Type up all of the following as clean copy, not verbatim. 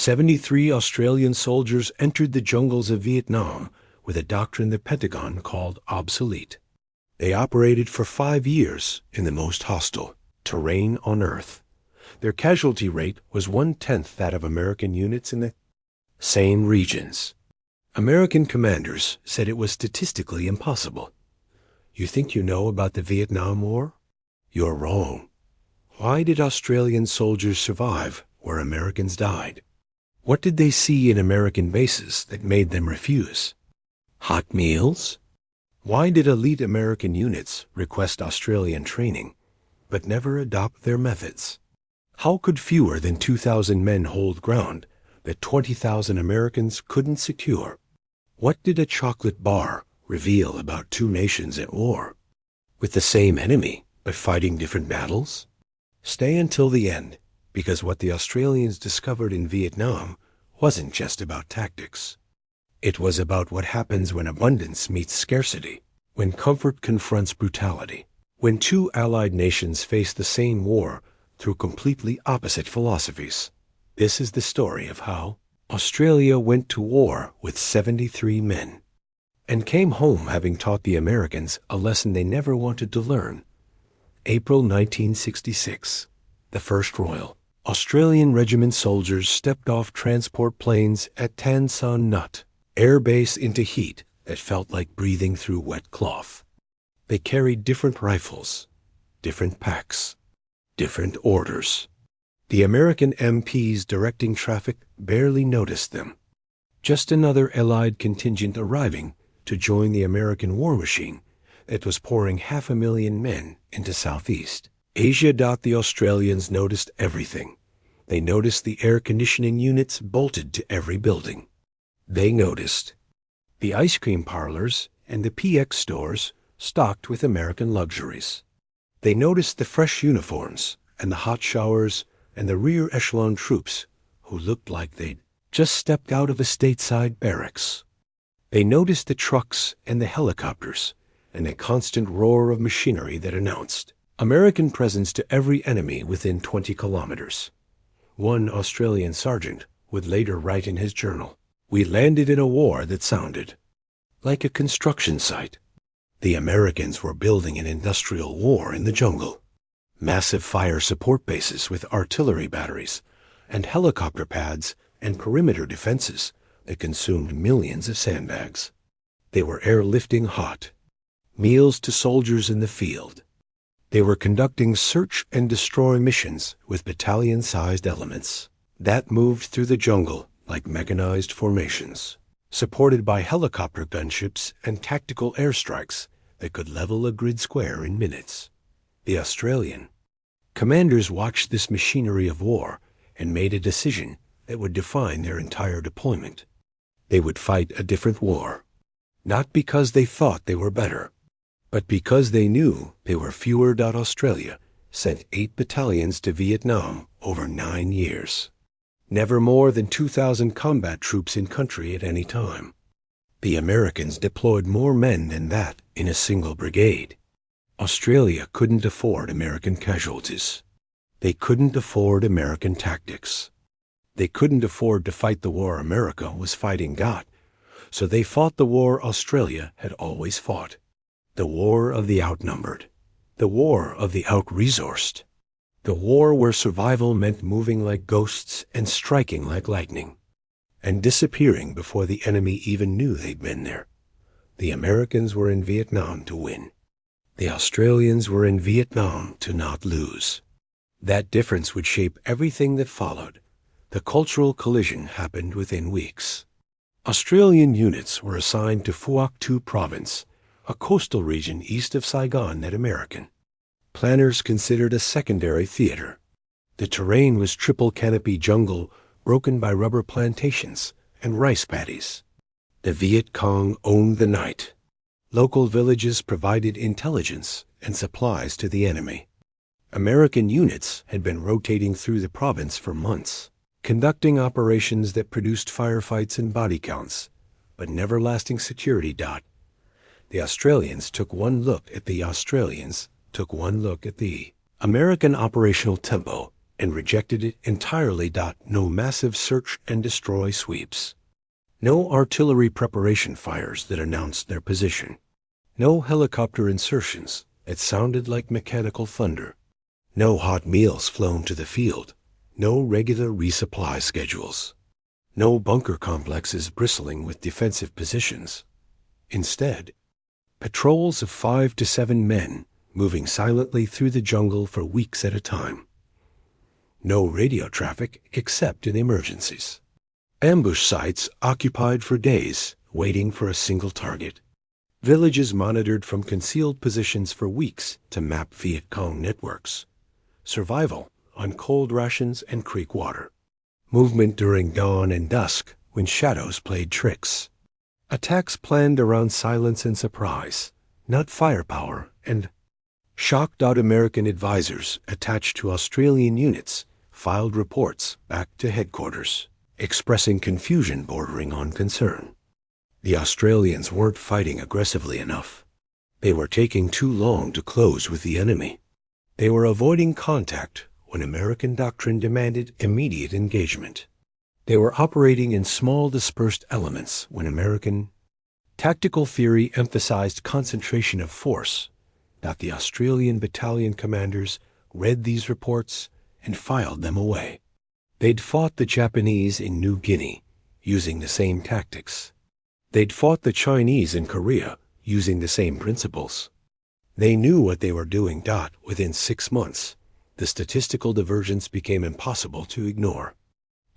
73 Australian soldiers entered the jungles of Vietnam with a doctrine the Pentagon called obsolete. They operated for 5 years in the most hostile terrain on Earth. Their casualty rate was 1/10 that of American units in the same regions. American commanders said it was statistically impossible. You think you know about the Vietnam War? You're wrong. Why did Australian soldiers survive where Americans died? What did they see in American bases that made them refuse? Hot meals? Why did elite American units request Australian training, but never adopt their methods? How could fewer than 2,000 men hold ground that 20,000 Americans couldn't secure? What did a chocolate bar reveal about two nations at war, with the same enemy, but fighting different battles? Stay until the end, because what the Australians discovered in Vietnam wasn't just about tactics. It was about what happens when abundance meets scarcity, when comfort confronts brutality, when two allied nations face the same war through completely opposite philosophies. This is the story of how Australia went to war with 73 men and came home having taught the Americans a lesson they never wanted to learn. April 1966, the 1st Royal Australian Regiment soldiers stepped off transport planes at Tan Son Nhut Air Base into heat that felt like breathing through wet cloth. They carried different rifles, different packs, different orders. The American MPs directing traffic barely noticed them. Just another Allied contingent arriving to join the American war machine that was pouring 500,000 men into Southeast Asia. The Australians noticed everything. They noticed the air conditioning units bolted to every building. They noticed the ice cream parlors and the PX stores stocked with American luxuries. They noticed the fresh uniforms and the hot showers and the rear echelon troops who looked like they'd just stepped out of a stateside barracks. They noticed the trucks and the helicopters and a constant roar of machinery that announced American presence to every enemy within 20 kilometers. One Australian sergeant would later write in his journal, "We landed in a war that sounded like a construction site." The Americans were building an industrial war in the jungle. Massive fire support bases with artillery batteries and helicopter pads and perimeter defenses that consumed millions of sandbags. They were airlifting hot meals to soldiers in the field. They were conducting search and destroy missions with battalion-sized elements that moved through the jungle like mechanized formations, supported by helicopter gunships and tactical airstrikes that could level a grid square in minutes. The Australian commanders watched this machinery of war and made a decision that would define their entire deployment. They would fight a different war, not because they thought they were better, but because they knew they were fewer. Australia sent 8 battalions to Vietnam over 9 years. Never more than 2,000 combat troops in country at any time. The Americans deployed more men than that in a single brigade. Australia couldn't afford American casualties. They couldn't afford American tactics. They couldn't afford to fight the war America was fighting God, so they fought the war Australia had always fought. The war of the outnumbered. The war of the out-resourced. The war where survival meant moving like ghosts and striking like lightning, and disappearing before the enemy even knew they'd been there. The Americans were in Vietnam to win. The Australians were in Vietnam to not lose. That difference would shape everything that followed. The cultural collision happened within weeks. Australian units were assigned to Phuoc Thu Province, a coastal region east of Saigon that American planners considered a secondary theater. The terrain was triple canopy jungle broken by rubber plantations and rice paddies. The Viet Cong owned the night. Local villages provided intelligence and supplies to the enemy. American units had been rotating through the province for months, conducting operations that produced firefights and body counts, but never lasting security. The Australians took one look at the American operational tempo and rejected it entirely. No massive search and destroy sweeps. No artillery preparation fires that announced their position. No helicopter insertions that sounded like mechanical thunder. No hot meals flown to the field. No regular resupply schedules. No bunker complexes bristling with defensive positions. Instead, patrols of 5 to 7 men moving silently through the jungle for weeks at a time. No radio traffic except in emergencies. Ambush sites occupied for days, waiting for a single target. Villages monitored from concealed positions for weeks to map Viet Cong networks. Survival on cold rations and creek water. Movement during dawn and dusk when shadows played tricks. Attacks planned around silence and surprise, not firepower, and shocked-out American advisors attached to Australian units filed reports back to headquarters, expressing confusion bordering on concern. The Australians weren't fighting aggressively enough. They were taking too long to close with the enemy. They were avoiding contact when American doctrine demanded immediate engagement. They were operating in small dispersed elements when American tactical theory emphasized concentration of force. The Australian battalion commanders read these reports and filed them away. They'd fought the Japanese in New Guinea using the same tactics. They'd fought the Chinese in Korea using the same principles. They knew what they were doing. Within 6 months, the statistical divergence became impossible to ignore.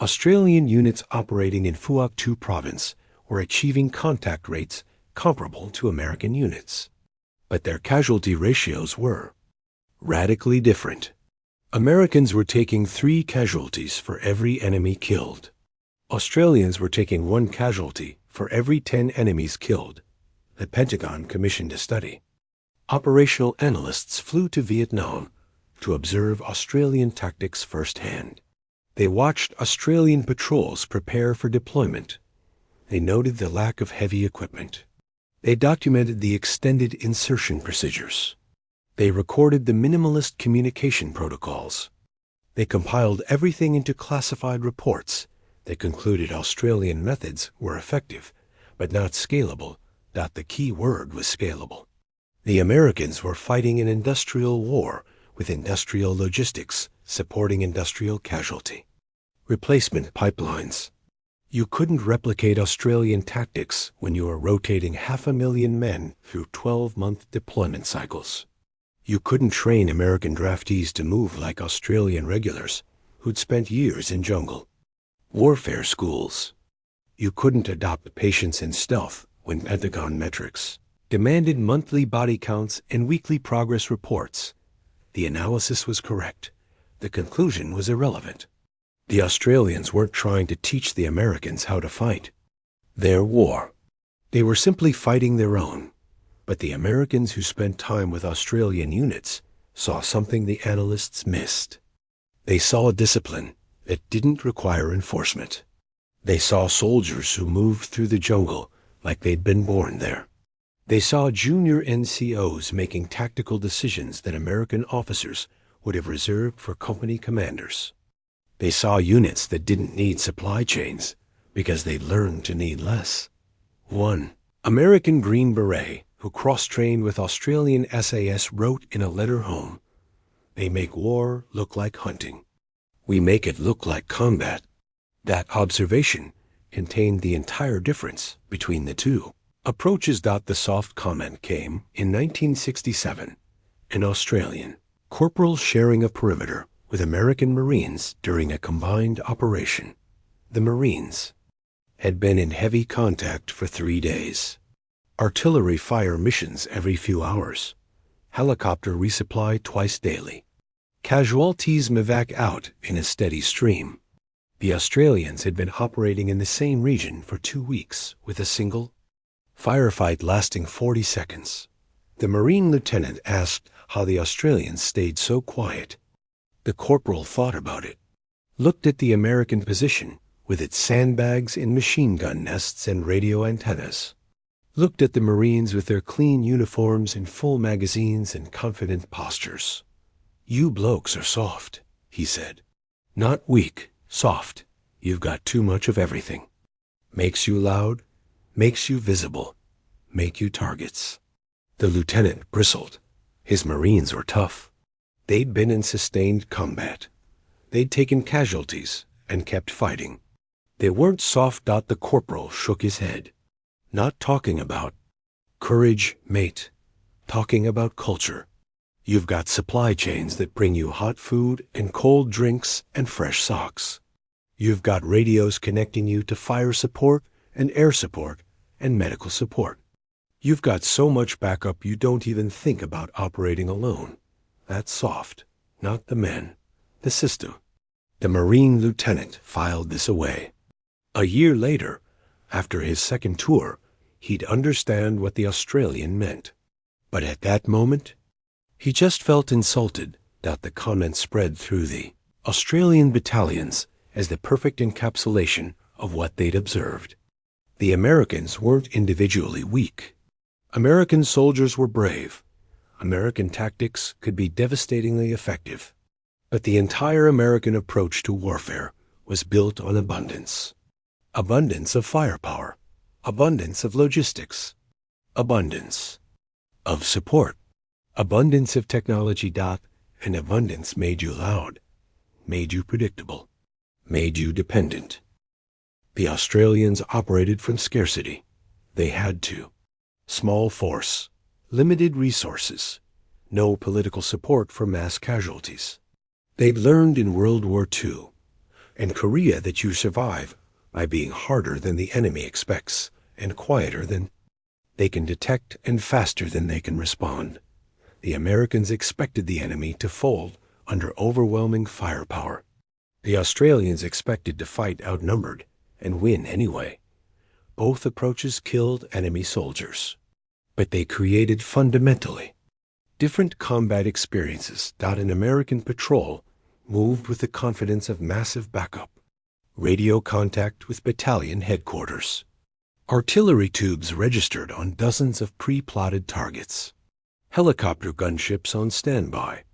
Australian units operating in Phuoc Thu province were achieving contact rates comparable to American units. But their casualty ratios were radically different. Americans were taking 3 casualties for every enemy killed. Australians were taking 1 casualty for every 10 enemies killed. The Pentagon commissioned a study. Operational analysts flew to Vietnam to observe Australian tactics firsthand. They watched Australian patrols prepare for deployment. They noted the lack of heavy equipment. They documented the extended insertion procedures. They recorded the minimalist communication protocols. They compiled everything into classified reports. They concluded Australian methods were effective, but not scalable. The key word was scalable. The Americans were fighting an industrial war with industrial logistics supporting industrial casualty. Replacement pipelines. You couldn't replicate Australian tactics when you were rotating 500,000 men through 12-month deployment cycles. You couldn't train American draftees to move like Australian regulars who'd spent years in jungle warfare schools. You couldn't adopt patience and stealth when Pentagon metrics demanded monthly body counts and weekly progress reports. The analysis was correct. The conclusion was irrelevant. The Australians weren't trying to teach the Americans how to fight their war. They were simply fighting their own. But the Americans who spent time with Australian units saw something the analysts missed. They saw a discipline that didn't require enforcement. They saw soldiers who moved through the jungle like they'd been born there. They saw junior NCOs making tactical decisions that American officers would have reserved for company commanders. They saw units that didn't need supply chains because they'd learned to need less. One American Green Beret who cross-trained with Australian SAS wrote in a letter home, "They make war look like hunting. We make it look like combat." That observation contained the entire difference between the two approaches. The soft comment came in 1967, an Australian corporal sharing a perimeter with American Marines during a combined operation. The Marines had been in heavy contact for 3 days. Artillery fire missions every few hours. Helicopter resupply twice daily. Casualties mevac out in a steady stream. The Australians had been operating in the same region for 2 weeks with a single firefight lasting 40 seconds. The Marine lieutenant asked how the Australians stayed so quiet. The corporal thought about it, looked at the American position with its sandbags and machine gun nests and radio antennas, looked at the Marines with their clean uniforms and full magazines and confident postures. "You blokes are soft," he said. Not weak, soft. You've got too much of everything. Makes you loud, makes you visible, make you targets. The lieutenant bristled. His Marines were tough. They'd been in sustained combat. They'd taken casualties and kept fighting. They weren't soft. The corporal shook his head. Not talking about courage, mate. Talking about culture. You've got supply chains that bring you hot food and cold drinks and fresh socks. You've got radios connecting you to fire support and air support and medical support. You've got so much backup you don't even think about operating alone. That's soft, not the men, the system. The Marine lieutenant filed this away. A year later, after his second tour, he'd understand what the Australian meant. But at that moment, he just felt insulted that the comment spread through the Australian battalions as the perfect encapsulation of what they'd observed. The Americans weren't individually weak. American soldiers were brave. American tactics could be devastatingly effective. But the entire American approach to warfare was built on abundance. Abundance of firepower. Abundance of logistics. Abundance of support. Abundance of technology. And abundance made you loud, made you predictable, made you dependent. The Australians operated from scarcity. They had to. Small force, limited resources, no political support for mass casualties. They'd learned in World War II and Korea that you survive by being harder than the enemy expects and quieter than they can detect and faster than they can respond. The Americans expected the enemy to fold under overwhelming firepower. The Australians expected to fight outnumbered and win anyway. Both approaches killed enemy soldiers. But they created fundamentally different combat experiences. An American patrol moved with the confidence of massive backup. Radio contact with battalion headquarters. Artillery tubes registered on dozens of pre-plotted targets. Helicopter gunships on standby.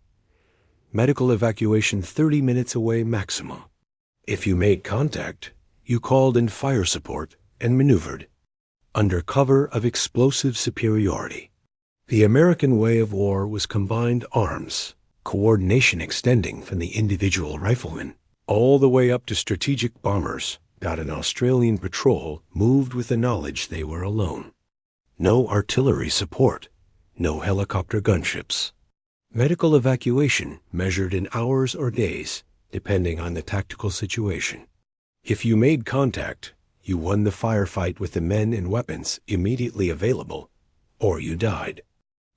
Medical evacuation 30 minutes away maximum. If you made contact, you called in fire support and maneuvered. Under cover of explosive superiority. The American way of war was combined arms, coordination extending from the individual rifleman all the way up to strategic bombers. An Australian patrol moved with the knowledge they were alone. No artillery support, no helicopter gunships. Medical evacuation measured in hours or days, depending on the tactical situation. If you made contact, you won the firefight with the men and weapons immediately available, or you died.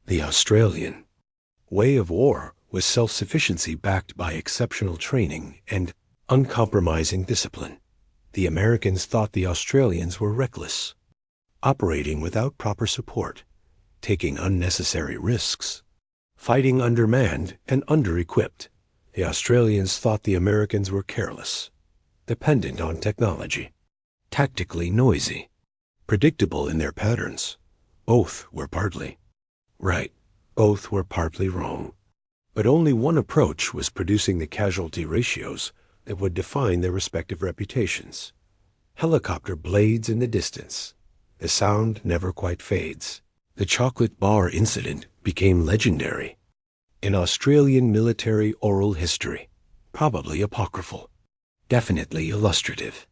The Australian way of war was self-sufficiency backed by exceptional training and uncompromising discipline. The Americans thought the Australians were reckless, operating without proper support, taking unnecessary risks, fighting undermanned and under-equipped. The Australians thought the Americans were careless, dependent on technology, tactically noisy, predictable in their patterns. Both were partly right, both were partly wrong. But only one approach was producing the casualty ratios that would define their respective reputations. Helicopter blades in the distance. The sound never quite fades. The chocolate bar incident became legendary. In Australian military oral history, probably apocryphal, definitely illustrative.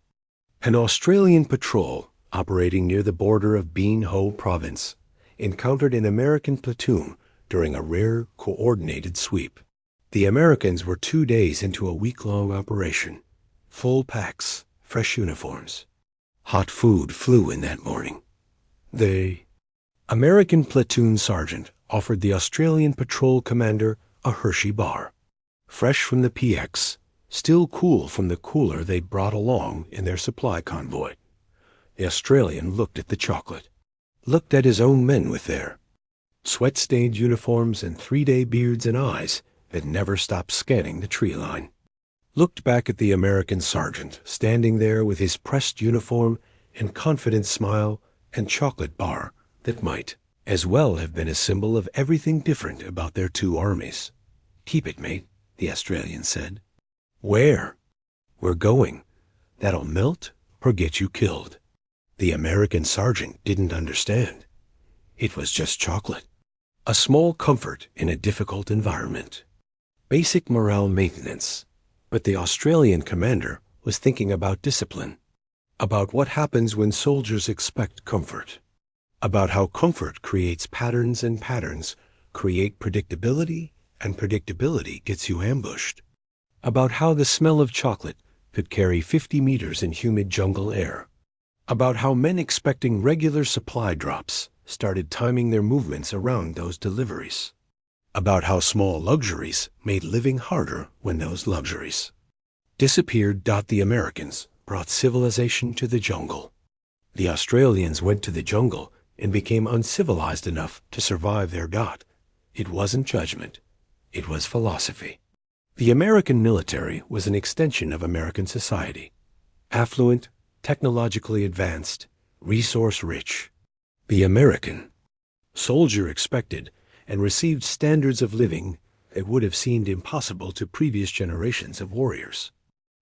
An Australian patrol operating near the border of Bean Ho province encountered an American platoon during a rare coordinated sweep. The Americans were 2 days into a week-long operation. Full packs, fresh uniforms. Hot food flew in that morning. The American platoon sergeant offered the Australian patrol commander a Hershey bar. Fresh from the PX, still cool from the cooler they'd brought along in their supply convoy. The Australian looked at the chocolate, looked at his own men with their sweat-stained uniforms and 3-day beards and eyes that never stopped scanning the tree line. Looked back at the American sergeant standing there with his pressed uniform and confident smile and chocolate bar that might as well have been a symbol of everything different about their two armies. "Keep it, mate," the Australian said. "Where?" We're going. That'll melt or get you killed. The American sergeant didn't understand. It was just chocolate. A small comfort in a difficult environment. Basic morale maintenance. But the Australian commander was thinking about discipline. About what happens when soldiers expect comfort. About how comfort creates patterns and patterns create predictability, and predictability gets you ambushed. About how the smell of chocolate could carry 50 meters in humid jungle air. About how men expecting regular supply drops started timing their movements around those deliveries. About how small luxuries made living harder when those luxuries disappeared. The Americans brought civilization to the jungle. The Australians went to the jungle and became uncivilized enough to survive their dot. It wasn't judgment. It was philosophy. The American military was an extension of American society. Affluent, technologically advanced, resource-rich. The American soldier expected and received standards of living that would have seemed impossible to previous generations of warriors.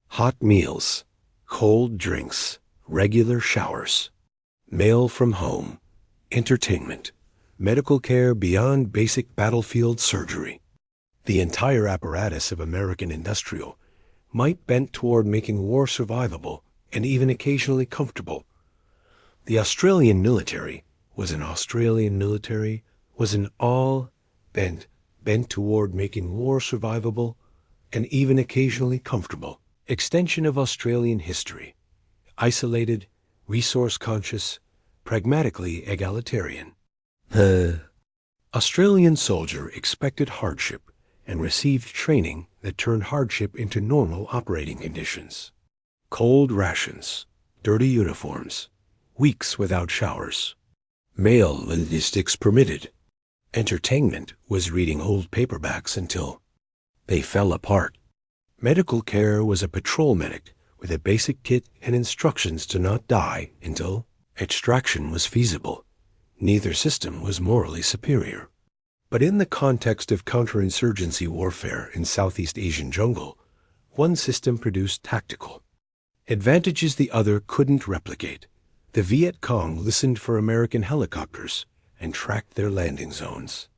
Hot meals, cold drinks, regular showers, mail from home, entertainment, medical care beyond basic battlefield surgery. The entire apparatus of American industrial might bent toward making war survivable and even occasionally comfortable. The Australian military was an all bent toward making war survivable and even occasionally comfortable. Extension of Australian history. Isolated, resource-conscious, pragmatically egalitarian. The Australian soldier expected hardship and received training that turned hardship into normal operating conditions. Cold rations, dirty uniforms, weeks without showers. Mail logistics permitted. Entertainment was reading old paperbacks until they fell apart. Medical care was a patrol medic with a basic kit and instructions to not die until extraction was feasible. Neither system was morally superior. But in the context of counterinsurgency warfare in Southeast Asian jungle, one system produced tactical advantages the other couldn't replicate. The Viet Cong listened for American helicopters and tracked their landing zones.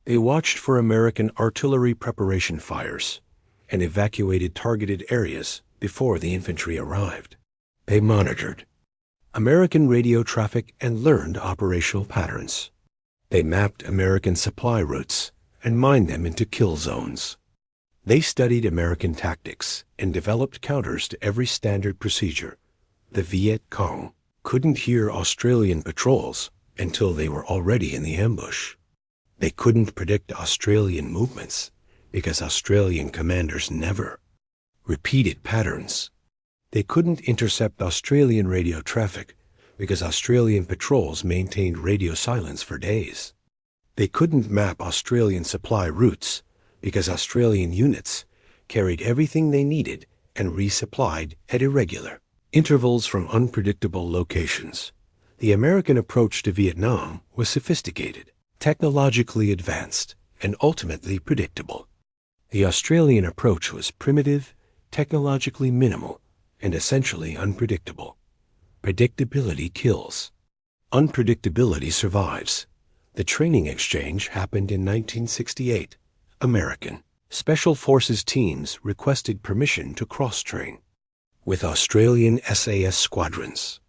They watched for American artillery preparation fires and evacuated targeted areas before the infantry arrived. They monitored American radio traffic and learned operational patterns. They mapped American supply routes and mined them into kill zones. They studied American tactics and developed counters to every standard procedure. The Viet Cong couldn't hear Australian patrols until they were already in the ambush. They couldn't predict Australian movements because Australian commanders never repeated patterns. They couldn't intercept Australian radio traffic because Australian patrols maintained radio silence for days. They couldn't map Australian supply routes because Australian units carried everything they needed and resupplied at irregular intervals from unpredictable locations. The American approach to Vietnam was sophisticated, technologically advanced, and ultimately predictable. The Australian approach was primitive, technologically minimal, and essentially unpredictable. Predictability kills. Unpredictability survives. The training exchange happened in 1968. American Special Forces teams requested permission to cross-train with Australian SAS squadrons.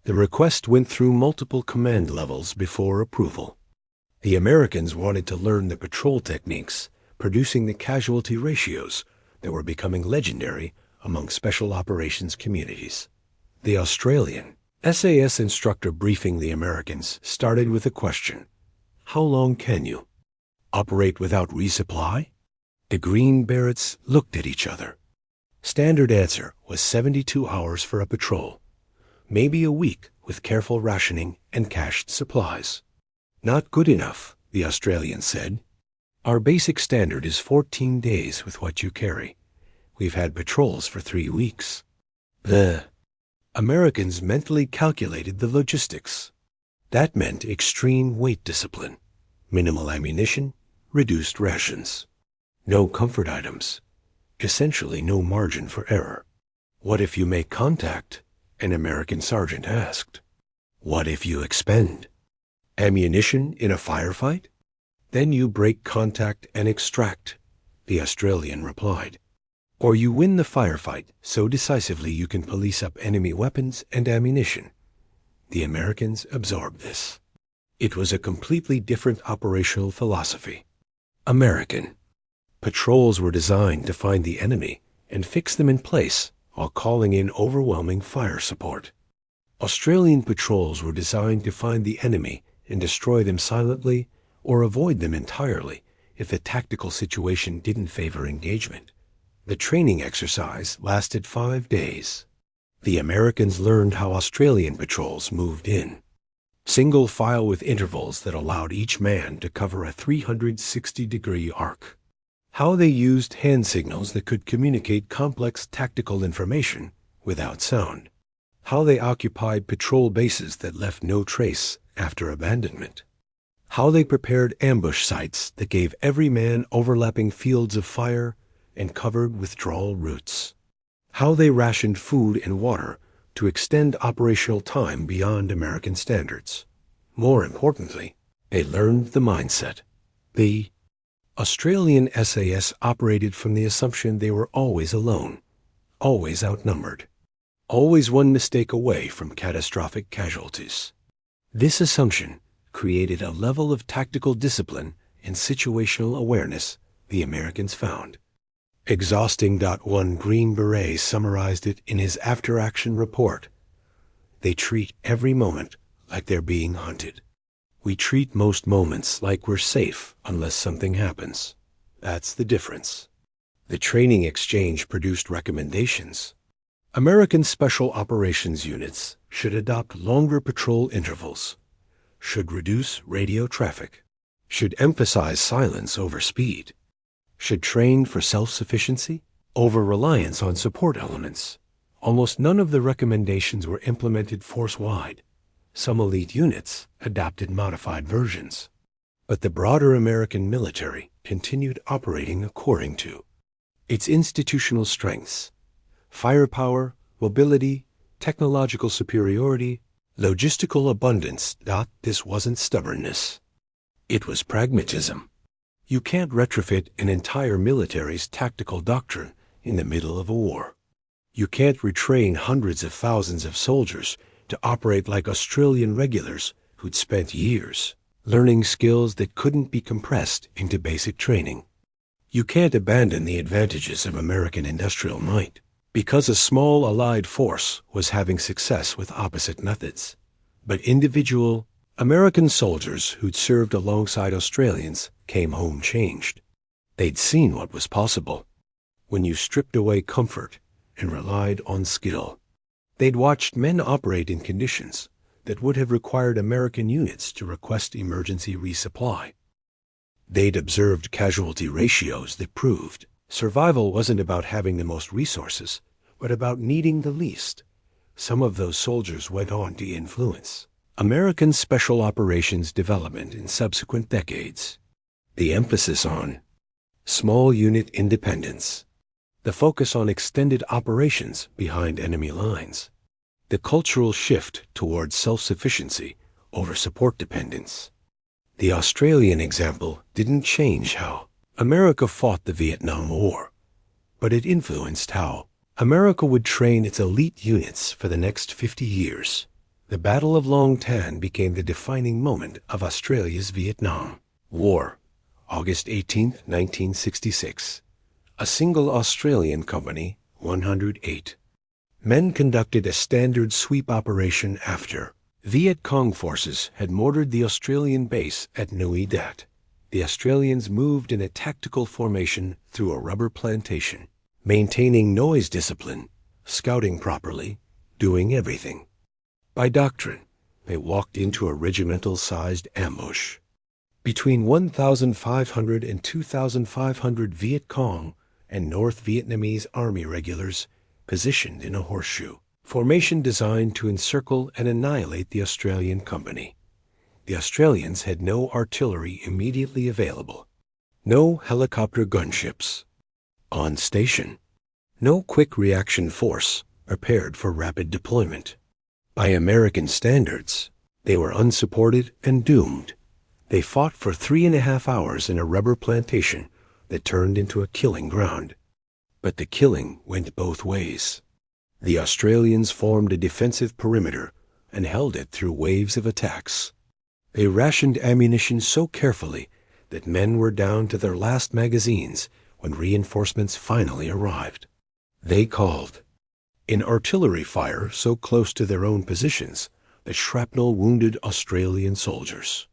The request went through multiple command levels before approval. The Americans wanted to learn the patrol techniques, producing the casualty ratios that were becoming legendary among special operations communities. The Australian SAS instructor briefing the Americans started with a question: how long can you operate without resupply? The Green Berets looked at each other. Standard answer was 72 hours for a patrol, maybe a week with careful rationing and cached supplies. Not good enough, the Australian said. Our basic standard is 14 days with what you carry. We've had patrols for 3 weeks. The Americans mentally calculated the logistics. That meant extreme weight discipline, minimal ammunition, reduced rations, no comfort items, essentially no margin for error. What if you make contact? An American sergeant asked. What if you expend ammunition in a firefight? Then you break contact and extract, the Australian replied. Or you win the firefight so decisively you can police up enemy weapons and ammunition. The Americans absorbed this. It was a completely different operational philosophy. American. Patrols were designed to find the enemy and fix them in place while calling in overwhelming fire support. Australian patrols were designed to find the enemy and destroy them silently or avoid them entirely if the tactical situation didn't favor engagement. The training exercise lasted 5 days. The Americans learned how Australian patrols moved in. Single file with intervals that allowed each man to cover a 360-degree arc. How they used hand signals that could communicate complex tactical information without sound. How they occupied patrol bases that left no trace after abandonment. How they prepared ambush sites that gave every man overlapping fields of fire and covered withdrawal routes. How they rationed food and water to extend operational time beyond American standards. More importantly, they learned the mindset. The Australian SAS operated from the assumption they were always alone, always outnumbered, always one mistake away from catastrophic casualties. This assumption created a level of tactical discipline and situational awareness the Americans found. Exhausting. One Green Beret summarized it in his after-action report. They treat every moment like they're being hunted. We treat most moments like we're safe unless something happens. That's the difference. The training exchange produced recommendations. American Special Operations units should adopt longer patrol intervals, should reduce radio traffic, should emphasize silence over speed, should train for self-sufficiency over reliance on support elements. Almost none of the recommendations were implemented force-wide. Some elite units adopted modified versions. But the broader American military continued operating according to its institutional strengths: firepower, mobility, technological superiority, logistical abundance. This wasn't stubbornness. It was pragmatism. You can't retrofit an entire military's tactical doctrine in the middle of a war. You can't retrain hundreds of thousands of soldiers to operate like Australian regulars who'd spent years learning skills that couldn't be compressed into basic training. You can't abandon the advantages of American industrial might because a small allied force was having success with opposite methods. But individual American soldiers who'd served alongside Australians came home changed. They'd seen what was possible when you stripped away comfort and relied on skill. They'd watched men operate in conditions that would have required American units to request emergency resupply. They'd observed casualty ratios that proved survival wasn't about having the most resources, but about needing the least. Some of those soldiers went on to influence American Special Operations development in subsequent decades. The emphasis on small unit independence, the focus on extended operations behind enemy lines, the cultural shift towards self-sufficiency over support dependence. The Australian example didn't change how America fought the Vietnam War, but it influenced how America would train its elite units for the next 50 years. The Battle of Long Tan became the defining moment of Australia's Vietnam War. August 18, 1966. A single Australian company, 108 men, conducted a standard sweep operation after Viet Cong forces had mortared the Australian base at Nui Dat. The Australians moved in a tactical formation through a rubber plantation, maintaining noise discipline, scouting properly, doing everything. By doctrine, they walked into a regimental-sized ambush. Between 1,500 and 2,500 Viet Cong and North Vietnamese Army regulars positioned in a horseshoe formation designed to encircle and annihilate the Australian company. The Australians had no artillery immediately available, no helicopter gunships on station, no quick reaction force prepared for rapid deployment. By American standards, they were unsupported and doomed. They fought for 3.5 hours in a rubber plantation that turned into a killing ground. But the killing went both ways. The Australians formed a defensive perimeter and held it through waves of attacks. They rationed ammunition so carefully that men were down to their last magazines when reinforcements finally arrived. They called in artillery fire so close to their own positions that shrapnel wounded Australian soldiers.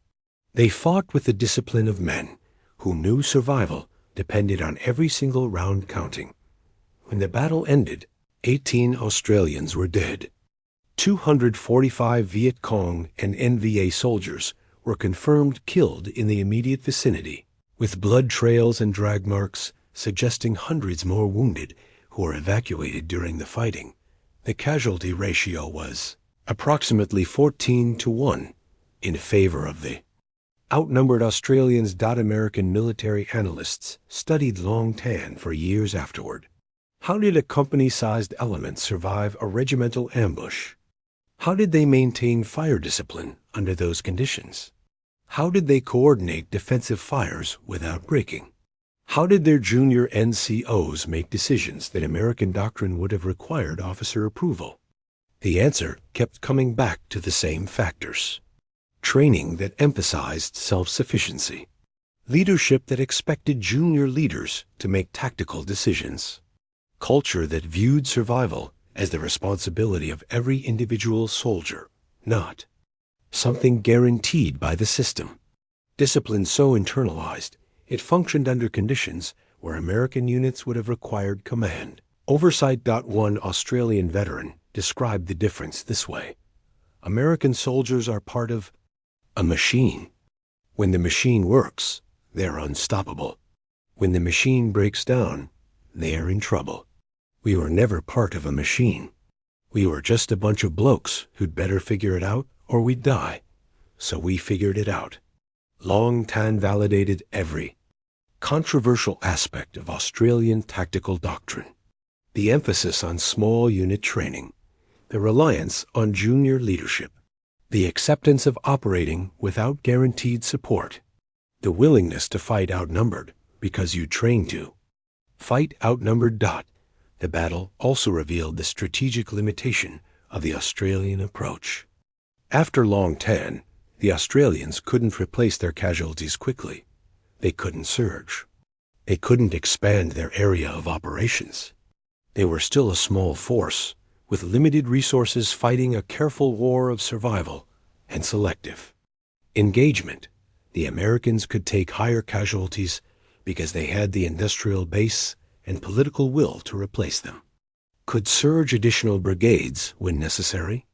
They fought with the discipline of men who knew survival depended on every single round counting. When the battle ended, 18 Australians were dead. 245 Viet Cong and NVA soldiers were confirmed killed in the immediate vicinity, with blood trails and drag marks suggesting hundreds more wounded who were evacuated during the fighting. The casualty ratio was approximately 14-1 in favor of the outnumbered Australians. American military analysts studied Long Tan for years afterward. How did a company-sized element survive a regimental ambush? How did they maintain fire discipline under those conditions? How did they coordinate defensive fires without breaking? How did their junior NCOs make decisions that American doctrine would have required officer approval? The answer kept coming back to the same factors. Training that emphasized self-sufficiency. Leadership that expected junior leaders to make tactical decisions. Culture that viewed survival as the responsibility of every individual soldier, not something guaranteed by the system. Discipline so internalized, it functioned under conditions where American units would have required command. Oversight. One Australian veteran described the difference this way. American soldiers are part of a machine. When the machine works, they're unstoppable. When the machine breaks down, they are in trouble. We were never part of a machine. We were just a bunch of blokes who'd better figure it out or we'd die. So we figured it out. Long Tan validated every controversial aspect of Australian tactical doctrine. The emphasis on small unit training, the reliance on junior leadership, the acceptance of operating without guaranteed support, the willingness to fight outnumbered because you trained to fight outnumbered. The battle also revealed the strategic limitation of the Australian approach. After Long Tan, the Australians couldn't replace their casualties quickly. They couldn't surge. They couldn't expand their area of operations. They were still a small force, with limited resources fighting a careful war of survival and selective engagement. The Americans could take higher casualties because they had the industrial base and political will to replace them. Could surge additional brigades when necessary.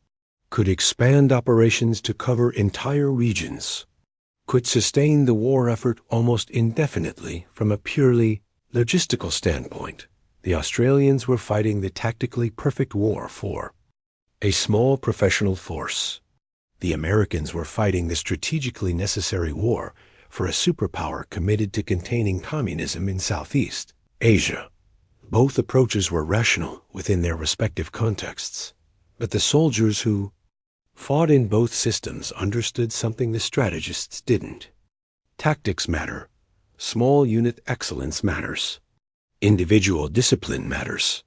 Could expand operations to cover entire regions. Could sustain the war effort almost indefinitely from a purely logistical standpoint. The Australians were fighting the tactically perfect war for a small professional force. The Americans were fighting the strategically necessary war for a superpower committed to containing communism in Southeast Asia. Both approaches were rational within their respective contexts, but the soldiers who fought in both systems understood something the strategists didn't. Tactics matter. Small unit excellence matters. Individual discipline matters.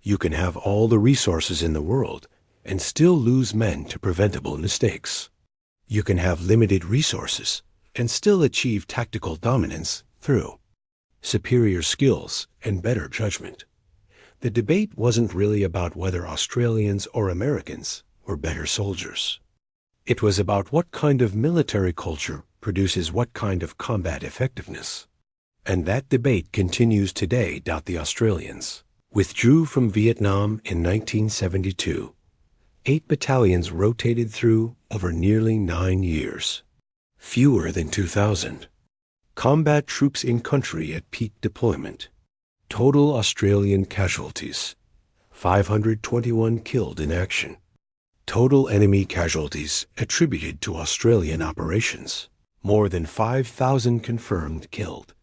You can have all the resources in the world and still lose men to preventable mistakes. You can have limited resources and still achieve tactical dominance through superior skills and better judgment. The debate wasn't really about whether Australians or Americans were better soldiers. It was about what kind of military culture produces what kind of combat effectiveness. And that debate continues today. The Australians withdrew from Vietnam in 1972. 8 battalions rotated through over nearly 9 years. Fewer than 2,000. Combat troops in country at peak deployment. Total Australian casualties, 521 killed in action. Total enemy casualties attributed to Australian operations, more than 5,000 confirmed killed.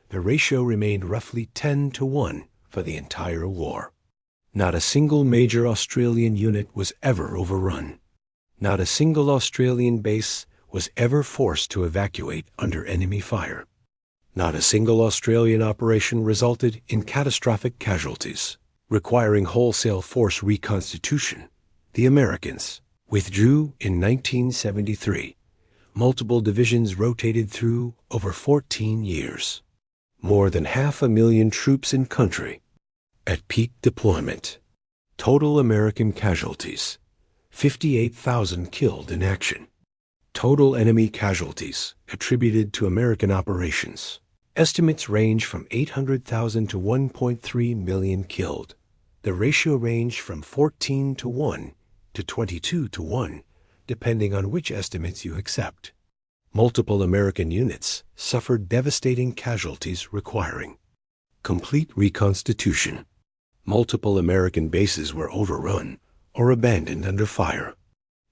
The ratio remained roughly 10-1 for the entire war. Not a single major Australian unit was ever overrun. Not a single Australian base was ever forced to evacuate under enemy fire. Not a single Australian operation resulted in catastrophic casualties, requiring wholesale force reconstitution. The Americans withdrew in 1973. Multiple divisions rotated through over 14 years. More than 500,000 troops in country. At peak deployment. Total American casualties, 58,000 killed in action. Total enemy casualties attributed to American operations. Estimates range from 800,000 to 1.3 million killed. The ratio ranged from 14:1 to 22:1, depending on which estimates you accept. Multiple American units suffered devastating casualties requiring complete reconstitution. Multiple American bases were overrun or abandoned under fire.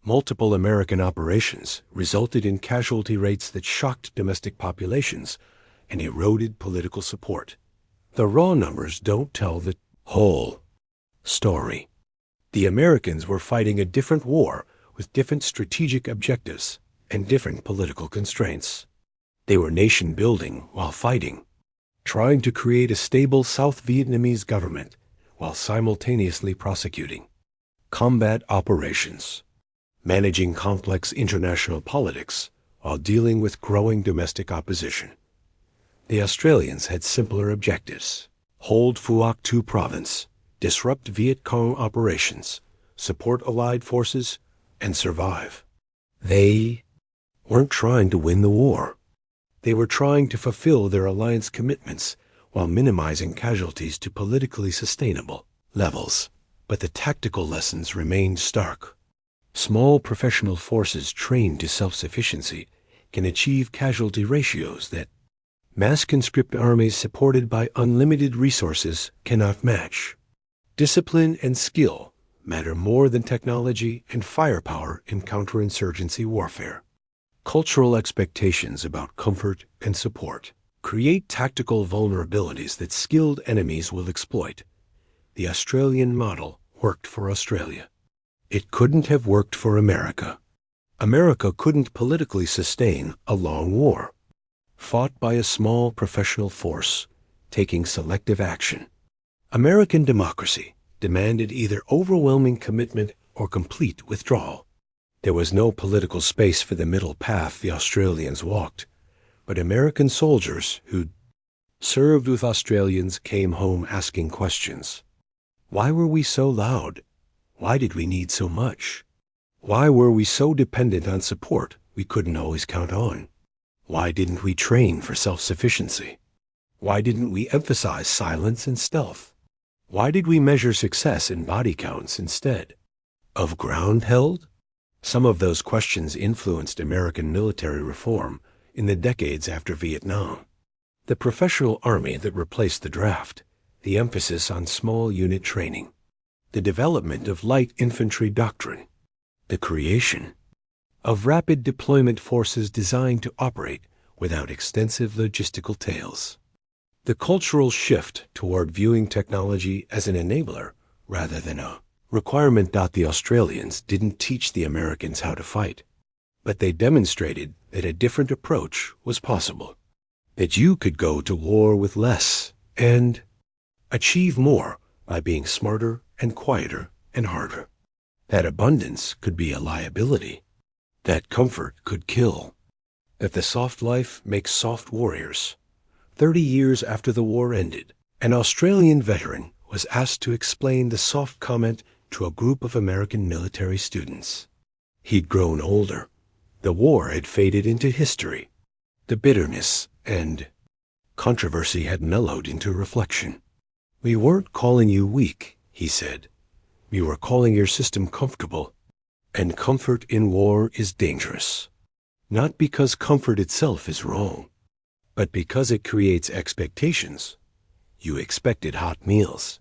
Multiple American operations resulted in casualty rates that shocked domestic populations and eroded political support. The raw numbers don't tell the whole story. The Americans were fighting a different war with different strategic objectives and different political constraints. They were nation-building while fighting, trying to create a stable South Vietnamese government while simultaneously prosecuting combat operations, managing complex international politics while dealing with growing domestic opposition. The Australians had simpler objectives: hold Phuoc Thu province, disrupt Viet Cong operations, support Allied forces, and survive. They weren't trying to win the war. They were trying to fulfill their alliance commitments while minimizing casualties to politically sustainable levels. But the tactical lessons remained stark. Small professional forces trained to self-sufficiency can achieve casualty ratios that mass conscript armies supported by unlimited resources cannot match. Discipline and skill matter more than technology and firepower in counterinsurgency warfare. Cultural expectations about comfort and support create tactical vulnerabilities that skilled enemies will exploit. The Australian model worked for Australia. It couldn't have worked for America. America couldn't politically sustain a long war, fought by a small professional force, taking selective action. American democracy demanded either overwhelming commitment or complete withdrawal. There was no political space for the middle path the Australians walked, but American soldiers who'd served with Australians came home asking questions. Why were we so loud? Why did we need so much? Why were we so dependent on support we couldn't always count on? Why didn't we train for self-sufficiency? Why didn't we emphasize silence and stealth? Why did we measure success in body counts instead of ground held? Some of those questions influenced American military reform in the decades after Vietnam. The professional army that replaced the draft, the emphasis on small unit training, the development of light infantry doctrine, the creation of rapid deployment forces designed to operate without extensive logistical tails. The cultural shift toward viewing technology as an enabler rather than a requirement. The Australians didn't teach the Americans how to fight, but they demonstrated that a different approach was possible, that you could go to war with less and achieve more by being smarter and quieter and harder, that abundance could be a liability, that comfort could kill, that the soft life makes soft warriors. 30 years after the war ended, an Australian veteran was asked to explain the soft comment to a group of American military students. He'd grown older. The war had faded into history. The bitterness and controversy had mellowed into reflection. "We weren't calling you weak," he said. "We were calling your system comfortable. And comfort in war is dangerous. Not because comfort itself is wrong, but because it creates expectations. You expected hot meals.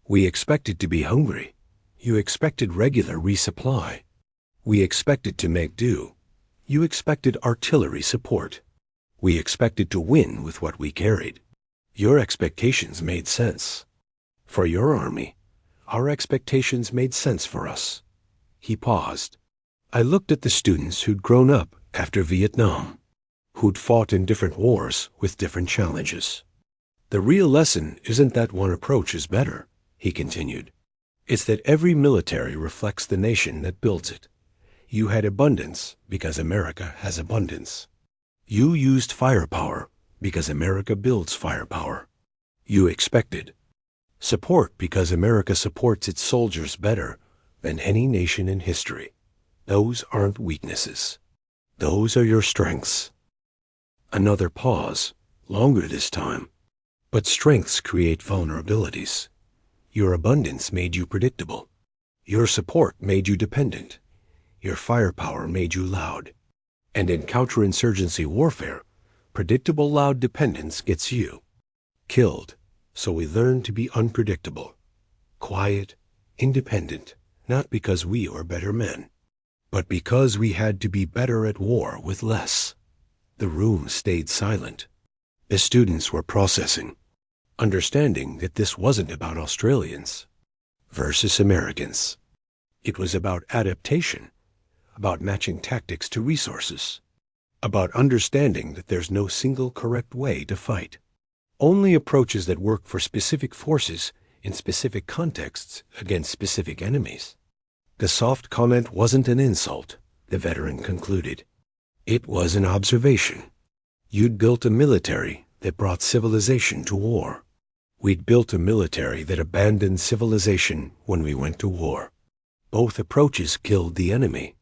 We expected to be hungry. You expected regular resupply. We expected to make do. You expected artillery support. We expected to win with what we carried. Your expectations made sense. For your army, Our expectations made sense for us. He paused. I looked at the students who'd grown up after Vietnam, who'd fought in different wars with different challenges. The real lesson isn't that one approach is better, he continued. It's that every military reflects the nation that builds it. You had abundance because America has abundance. You used firepower because America builds firepower. You expected support because America supports its soldiers better than any nation in history. Those aren't weaknesses. Those are your strengths. Another pause, longer this time. But strengths create vulnerabilities. Your abundance made you predictable. Your support made you dependent. Your firepower made you loud. And in counterinsurgency warfare, predictable loud dependence gets you killed. So we learn to be unpredictable, quiet, independent, not because we were better men, but because we had to be better at war with less. The room stayed silent. The students were processing, understanding that this wasn't about Australians versus Americans. It was about adaptation, about matching tactics to resources, about understanding that there's no single correct way to fight. Only approaches that work for specific forces in specific contexts against specific enemies. The soft comment wasn't an insult, the veteran concluded. It was an observation. You'd built a military that brought civilization to war. We'd built a military that abandoned civilization when we went to war. Both approaches killed the enemy,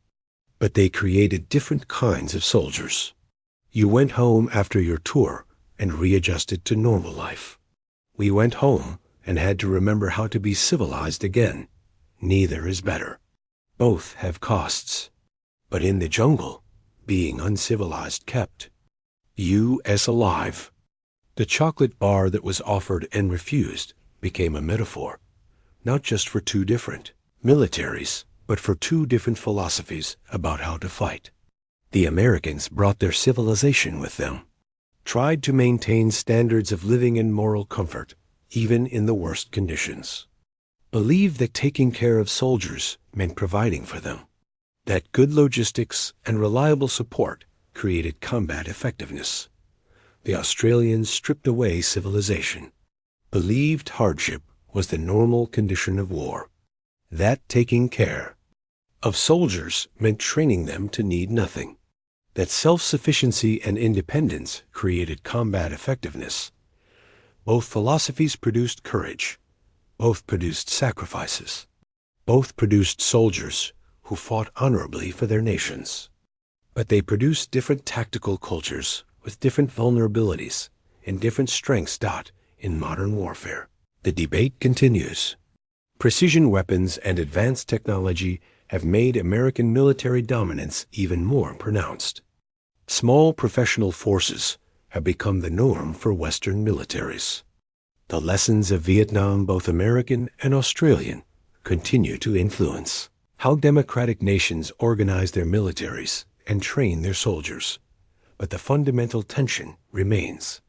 but they created different kinds of soldiers. You went home after your tour and readjusted to normal life. We went home and had to remember how to be civilized again. Neither is better. Both have costs. But in the jungle, being uncivilized kept you as alive. The chocolate bar that was offered and refused became a metaphor, not just for two different militaries, but for two different philosophies about how to fight. The Americans brought their civilization with them, tried to maintain standards of living and moral comfort, even in the worst conditions. Believed that taking care of soldiers meant providing for them, that good logistics and reliable support created combat effectiveness. The Australians stripped away civilization, believed hardship was the normal condition of war, that taking care of soldiers meant training them to need nothing, that self-sufficiency and independence created combat effectiveness. Both philosophies produced courage. Both produced sacrifices. Both produced soldiers who fought honorably for their nations. But they produced different tactical cultures with different vulnerabilities and different strengths. In modern warfare, the debate continues. Precision weapons and advanced technology have made American military dominance even more pronounced. Small professional forces have become the norm for Western militaries. The lessons of Vietnam, both American and Australian, continue to influence how democratic nations organize their militaries and train their soldiers. But the fundamental tension remains.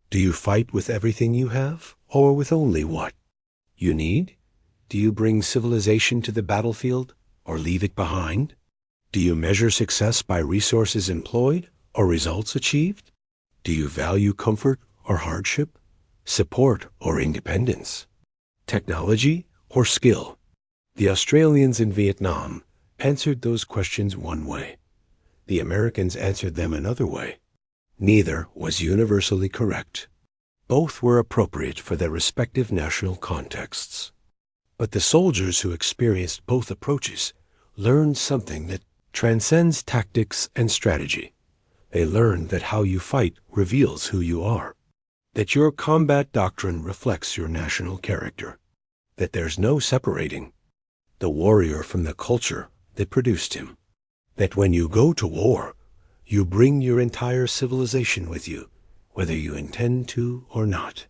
Do you fight with everything you have, or with only what you need? Do you bring civilization to the battlefield, or leave it behind? Do you measure success by resources employed or results achieved? Do you value comfort or hardship, support or independence, technology or skill? The Australians in Vietnam answered those questions one way. The Americans answered them another way. Neither was universally correct. Both were appropriate for their respective national contexts. But the soldiers who experienced both approaches learned something that transcends tactics and strategy. They learned that how you fight reveals who you are, that your combat doctrine reflects your national character, that there's no separating the warrior from the culture that produced him, that when you go to war, you bring your entire civilization with you, whether you intend to or not.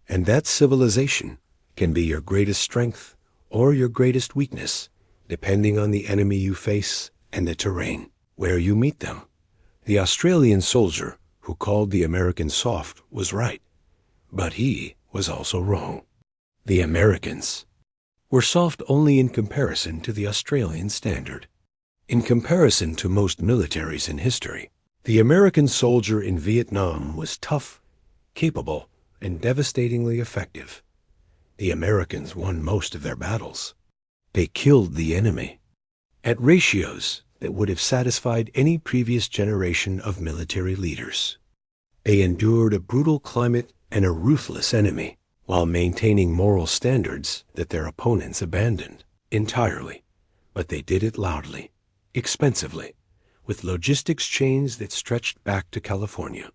And that civilization can be your greatest strength or your greatest weakness, depending on the enemy you face and the terrain where you meet them. The Australian soldier who called the American soft was right, but he was also wrong. The Americans were soft only in comparison to the Australian standard. In comparison to most militaries in history, the American soldier in Vietnam was tough, capable, and devastatingly effective. The Americans won most of their battles. They killed the enemy at ratios that would have satisfied any previous generation of military leaders. They endured a brutal climate and a ruthless enemy while maintaining moral standards that their opponents abandoned entirely. But they did it loudly, expensively, with logistics chains that stretched back to California,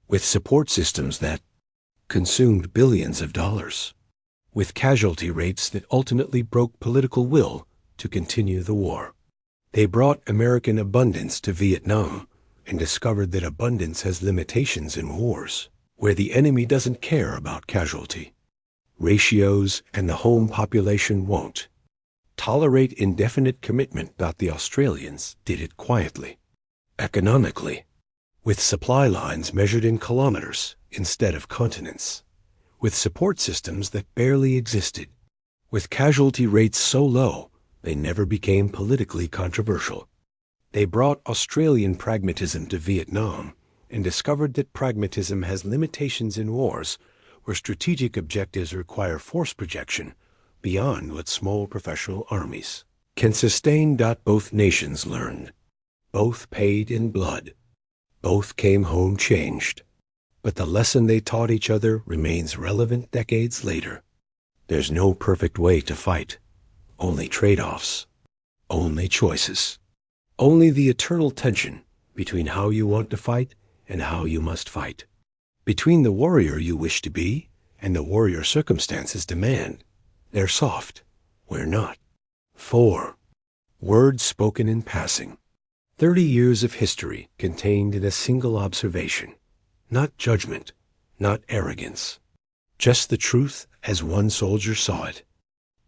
with support systems that consumed billions of dollars, with casualty rates that ultimately broke political will to continue the war. They brought American abundance to Vietnam and discovered that abundance has limitations in wars, where the enemy doesn't care about casualty. Ratios and the home population won't tolerate indefinite commitment. The Australians did it quietly, economically, with supply lines measured in kilometers instead of continents, with support systems that barely existed, with casualty rates so low they never became politically controversial. They brought Australian pragmatism to Vietnam and discovered that pragmatism has limitations in wars where strategic objectives require force projection beyond what small professional armies can sustain. Both nations learned. Both paid in blood. Both came home changed. But the lesson they taught each other remains relevant decades later. There's no perfect way to fight. Only trade-offs. Only choices. Only the eternal tension between how you want to fight and how you must fight. Between the warrior you wish to be and the warrior circumstances demand. They're soft. We're not. 4. Words spoken in passing. 30 years of history contained in a single observation. Not judgment, not arrogance. Just the truth as one soldier saw it.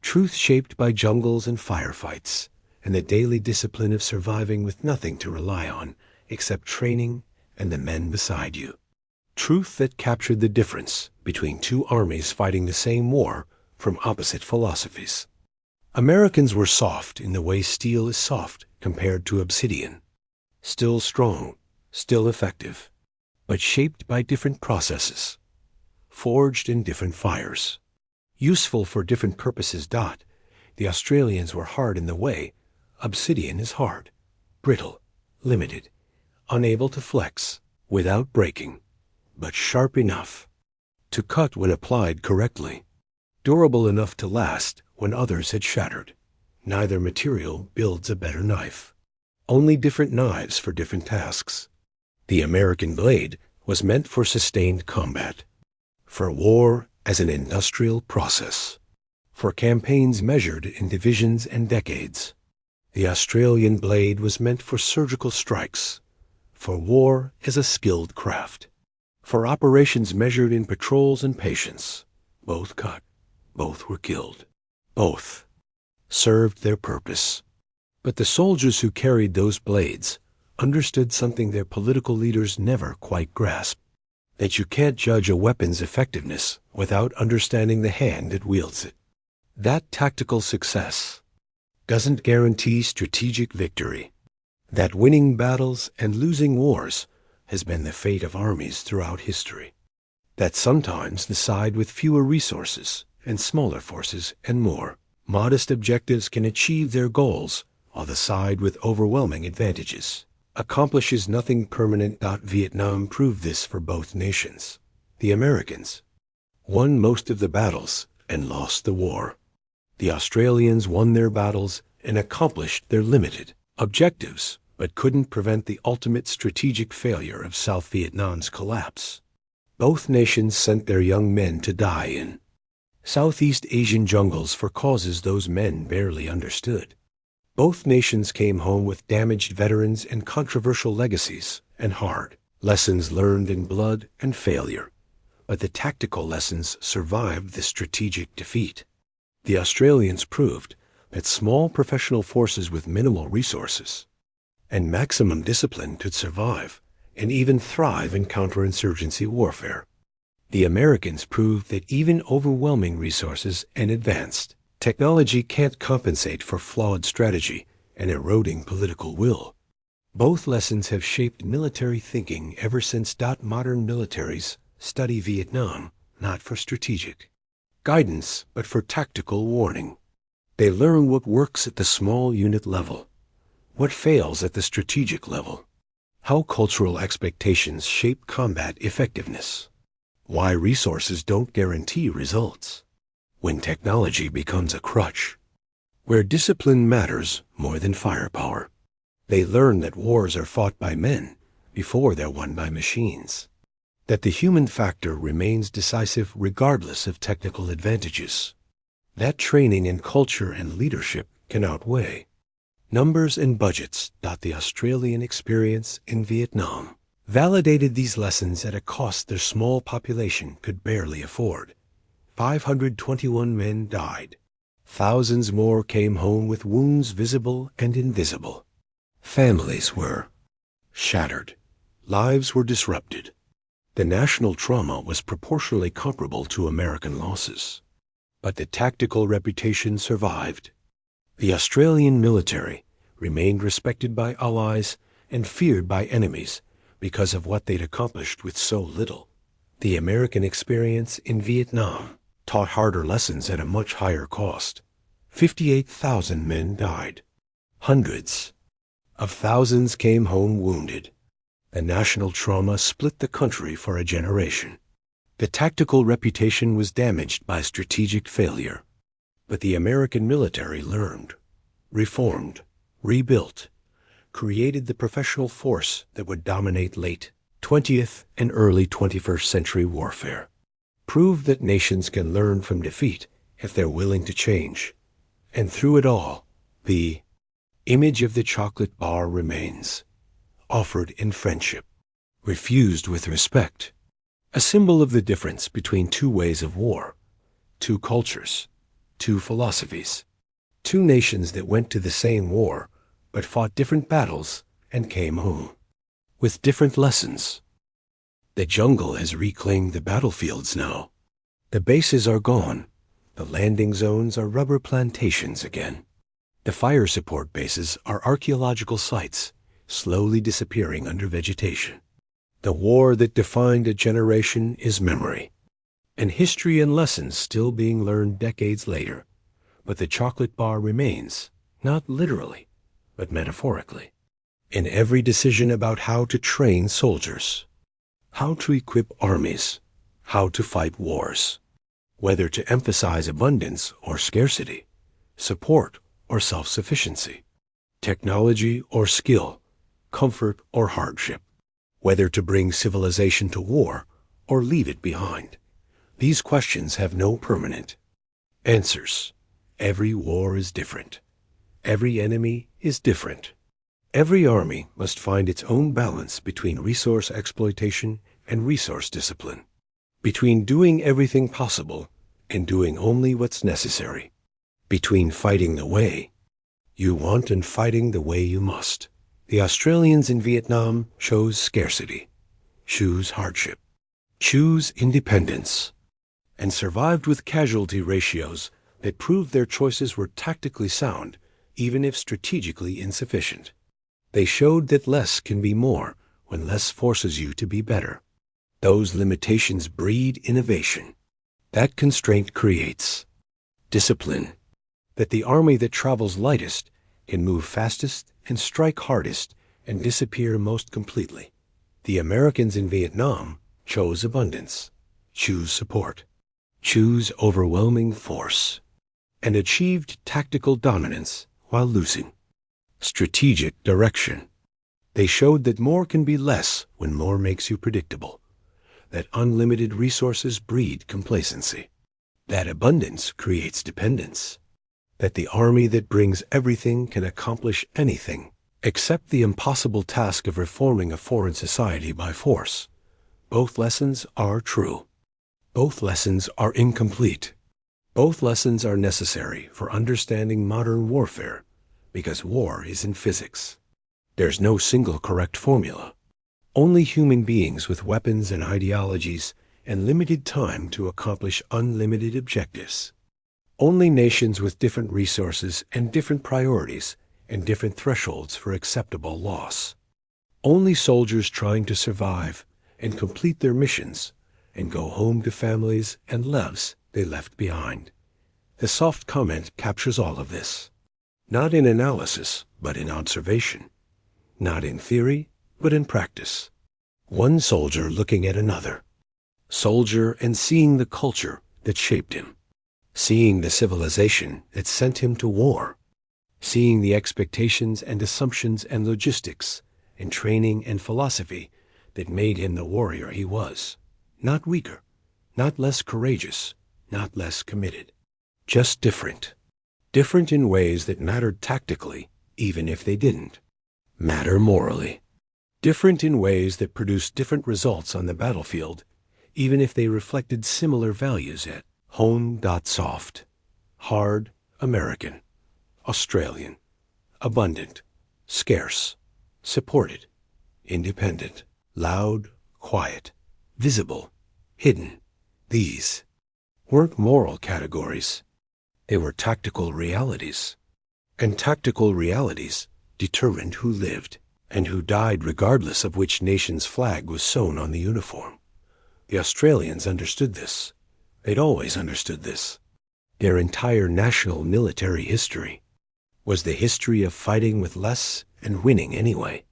Truth shaped by jungles and firefights, and the daily discipline of surviving with nothing to rely on except training and the men beside you. Truth that captured the difference between two armies fighting the same war from opposite philosophies. Americans were soft in the way steel is soft compared to obsidian. Still strong, still effective, but shaped by different processes, forged in different fires. Useful for different purposes. The Australians were hard in the way. Obsidian is hard, brittle, limited, unable to flex without breaking, but sharp enough to cut when applied correctly, durable enough to last when others had shattered. Neither material builds a better knife. Only different knives for different tasks. The American blade was meant for sustained combat, for war as an industrial process, for campaigns measured in divisions and decades. The Australian blade was meant for surgical strikes, for war as a skilled craft, for operations measured in patrols and patience. Both cut, both were killed, both served their purpose. But the soldiers who carried those blades understood something their political leaders never quite grasped, that you can't judge a weapon's effectiveness without understanding the hand that wields it. That tactical success doesn't guarantee strategic victory. That winning battles and losing wars has been the fate of armies throughout history. That sometimes the side with fewer resources and smaller forces and more modest objectives can achieve their goals, while the side with overwhelming advantages accomplishes nothing permanent. Vietnam proved this for both nations. The Americans won most of the battles and lost the war. The Australians won their battles and accomplished their limited objectives, but couldn't prevent the ultimate strategic failure of South Vietnam's collapse. Both nations sent their young men to die in Southeast Asian jungles for causes those men barely understood. Both nations came home with damaged veterans and controversial legacies and hard lessons learned in blood and failure. But the tactical lessons survived the strategic defeat. The Australians proved that small professional forces with minimal resources and maximum discipline could survive and even thrive in counterinsurgency warfare. The Americans proved that even overwhelming resources and advanced Technology can't compensate for flawed strategy and eroding political will. Both lessons have shaped military thinking ever since. Modern militaries study Vietnam not for strategic guidance, but for tactical warning. They learn what works at the small unit level, what fails at the strategic level, how cultural expectations shape combat effectiveness, why resources don't guarantee results, when technology becomes a crutch, where discipline matters more than firepower. They learn that wars are fought by men before they're won by machines, that the human factor remains decisive regardless of technical advantages. That training in culture and leadership can outweigh numbers and budgets. The Australian experience in Vietnam validated these lessons at a cost their small population could barely afford. 521 men died. Thousands more came home with wounds visible and invisible. Families were shattered. Lives were disrupted. The national trauma was proportionally comparable to American losses. But the tactical reputation survived. The Australian military remained respected by allies and feared by enemies because of what they'd accomplished with so little. The American experience in Vietnam taught harder lessons at a much higher cost. 58,000 men died. Hundreds of thousands came home wounded. The national trauma split the country for a generation. The tactical reputation was damaged by strategic failure. But the American military learned, reformed, rebuilt, created the professional force that would dominate late 20th and early 21st century warfare. Proved that nations can learn from defeat if they're willing to change. And through it all, the image of the chocolate bar remains, offered in friendship, refused with respect, a symbol of the difference between two ways of war, two cultures, two philosophies, two nations that went to the same war but fought different battles and came home with different lessons. The jungle has reclaimed the battlefields now. The bases are gone. The landing zones are rubber plantations again. The fire support bases are archaeological sites, slowly disappearing under vegetation. The war that defined a generation is memory, and history and lessons still being learned decades later. But the chocolate bar remains, not literally, but metaphorically, in every decision about how to train soldiers, how to equip armies, how to fight wars, whether to emphasize abundance or scarcity, support or self-sufficiency, technology or skill, comfort or hardship, whether to bring civilization to war or leave it behind. These questions have no permanent answers. Every war is different. Every enemy is different. Every army must find its own balance between resource exploitation and resource discipline, between doing everything possible and doing only what's necessary, between fighting the way you want and fighting the way you must. The Australians in Vietnam chose scarcity, chose hardship, chose independence, and survived with casualty ratios that proved their choices were tactically sound, even if strategically insufficient. They showed that less can be more when less forces you to be better. Those limitations breed innovation. That constraint creates discipline, that the army that travels lightest can move fastest and strike hardest and disappear most completely. The Americans in Vietnam chose abundance, choose support, choose overwhelming force, and achieved tactical dominance while losing strategic direction. They showed that more can be less when more makes you predictable, that unlimited resources breed complacency, that abundance creates dependence, that the army that brings everything can accomplish anything except the impossible task of reforming a foreign society by force. Both lessons are true. Both lessons are incomplete. Both lessons are necessary for understanding modern warfare, because war is in physics. There's no single correct formula. Only human beings with weapons and ideologies and limited time to accomplish unlimited objectives. Only nations with different resources and different priorities and different thresholds for acceptable loss. Only soldiers trying to survive and complete their missions and go home to families and lives they left behind. The soft comment captures all of this. Not in analysis, but in observation. Not in theory, but in practice. One soldier looking at another. Soldier and seeing the culture that shaped him. Seeing the civilization that sent him to war. Seeing the expectations and assumptions and logistics and training and philosophy that made him the warrior he was. Not weaker, not less courageous, not less committed. Just different. Different in ways that mattered tactically, even if they didn't matter morally. Different in ways that produced different results on the battlefield, even if they reflected similar values at home. Soft, hard, American, Australian, abundant, scarce, supported, independent, loud, quiet, visible, hidden. These weren't moral categories. They were tactical realities. And tactical realities determined who lived and who died regardless of which nation's flag was sewn on the uniform. The Australians understood this. They'd always understood this. Their entire national military history was the history of fighting with less and winning anyway.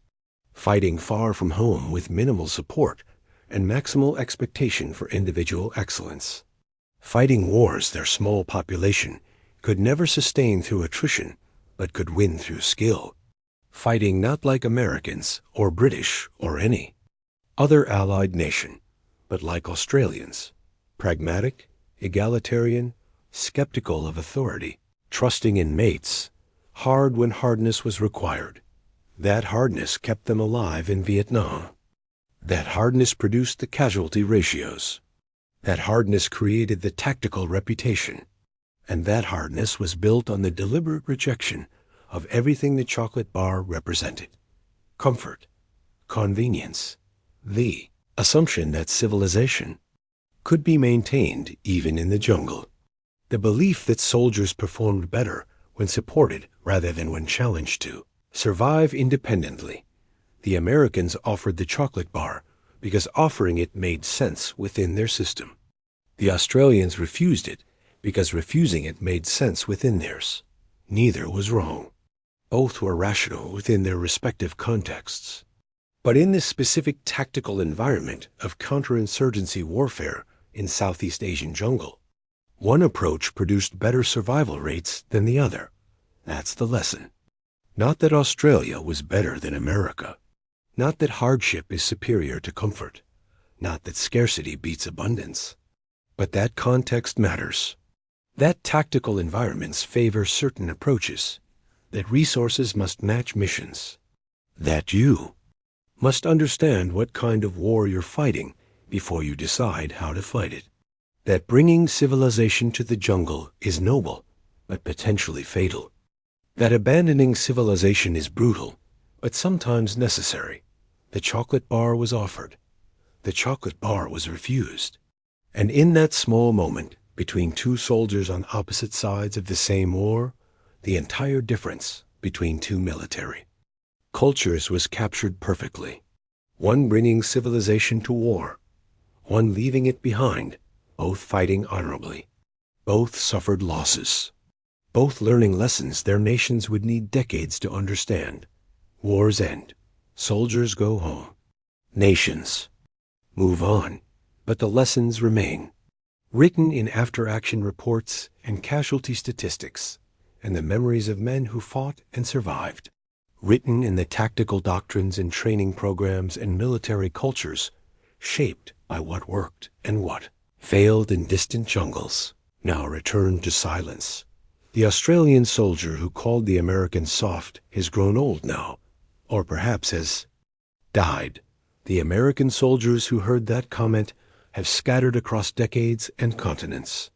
Fighting far from home with minimal support and maximal expectation for individual excellence. Fighting wars their small population could never sustain through attrition, but could win through skill. Fighting not like Americans or British or any other allied nation, but like Australians. Pragmatic, egalitarian, skeptical of authority, trusting in mates, hard when hardness was required. That hardness kept them alive in Vietnam. That hardness produced the casualty ratios. That hardness created the tactical reputation. And that hardness was built on the deliberate rejection of everything the chocolate bar represented. Comfort, convenience, the assumption that civilization could be maintained even in the jungle. The belief that soldiers performed better when supported rather than when challenged to survive independently. The Americans offered the chocolate bar because offering it made sense within their system. The Australians refused it because refusing it made sense within theirs. Neither was wrong. Both were rational within their respective contexts. But in this specific tactical environment of counterinsurgency warfare in Southeast Asian jungle, one approach produced better survival rates than the other. That's the lesson. Not that Australia was better than America. Not that hardship is superior to comfort. Not that scarcity beats abundance. But that context matters. That tactical environments favor certain approaches. That resources must match missions. That you must understand what kind of war you're fighting before you decide how to fight it. That bringing civilization to the jungle is noble, but potentially fatal. That abandoning civilization is brutal, but sometimes necessary. The chocolate bar was offered. The chocolate bar was refused. And in that small moment, between two soldiers on opposite sides of the same war, the entire difference between two military cultures was captured perfectly. One bringing civilization to war, one leaving it behind, both fighting honorably. Both suffered losses. Both learning lessons their nations would need decades to understand. Wars end. Soldiers go home. Nations move on, but the lessons remain. Written in after-action reports and casualty statistics, and the memories of men who fought and survived. Written in the tactical doctrines and training programs and military cultures, shaped by what worked and what failed in distant jungles, now returned to silence. The Australian soldier who called the American soft has grown old now, or perhaps has died. The American soldiers who heard that comment have scattered across decades and continents.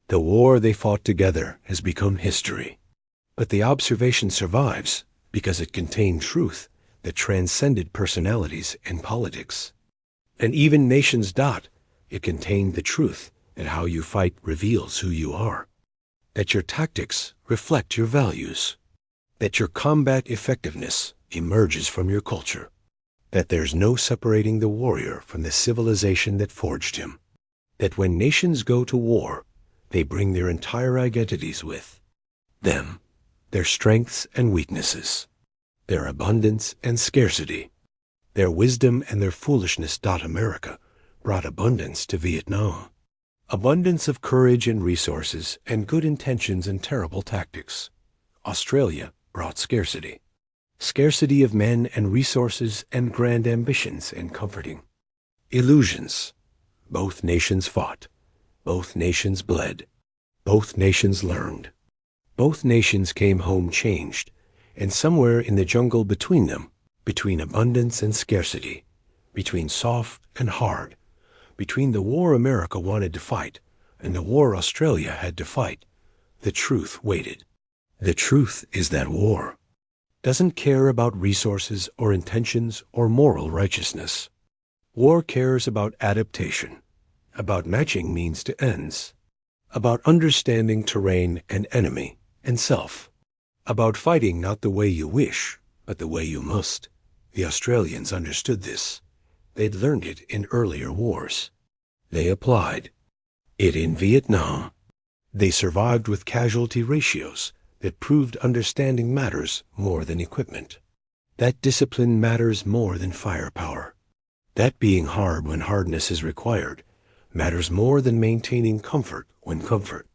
The war they fought together has become history. But the observation survives because it contained truth that transcended personalities and politics. And even nations. It contained the truth that how you fight reveals who you are. that your tactics reflect your values, that your combat effectiveness emerges from your culture, that there's no separating the warrior from the civilization that forged him, that when nations go to war, they bring their entire identities with them, their strengths and weaknesses, their abundance and scarcity, their wisdom and their foolishness. America brought abundance to Vietnam. Abundance of courage and resources and good intentions and terrible tactics. Australia brought scarcity. Scarcity of men and resources and grand ambitions and comforting illusions. Both nations fought. Both nations bled. Both nations learned. Both nations came home changed, and somewhere in the jungle between them, between abundance and scarcity, between soft and hard, between the war America wanted to fight and the war Australia had to fight, the truth waited. The truth is that war doesn't care about resources or intentions or moral righteousness. War cares about adaptation, about matching means to ends, about understanding terrain and enemy and self, about fighting not the way you wish, but the way you must. The Australians understood this. They'd learned it in earlier wars. They applied it in Vietnam. They survived with casualty ratios that proved understanding matters more than equipment, that discipline matters more than firepower, that being hard when hardness is required matters more than maintaining comfort when comfort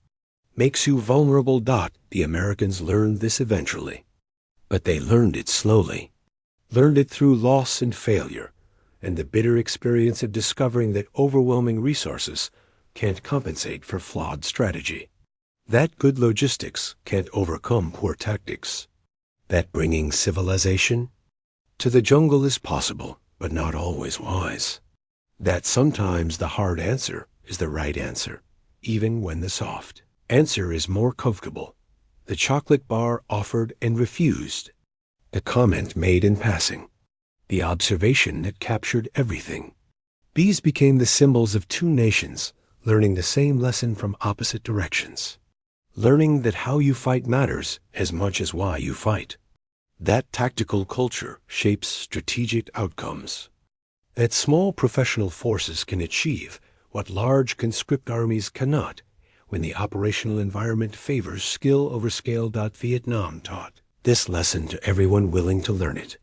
makes you vulnerable. The Americans learned this eventually, but they learned it slowly, learned it through loss and failure, and the bitter experience of discovering that overwhelming resources can't compensate for flawed strategy, that good logistics can't overcome poor tactics, that bringing civilization to the jungle is possible, but not always wise, that sometimes the hard answer is the right answer, even when the soft answer is more comfortable. The chocolate bar offered and refused, the comment made in passing, the observation that captured everything. These became the symbols of two nations learning the same lesson from opposite directions, learning that how you fight matters as much as why you fight. That tactical culture shapes strategic outcomes, that small professional forces can achieve what large conscript armies cannot when the operational environment favors skill over scale. Vietnam taught this lesson to everyone willing to learn it.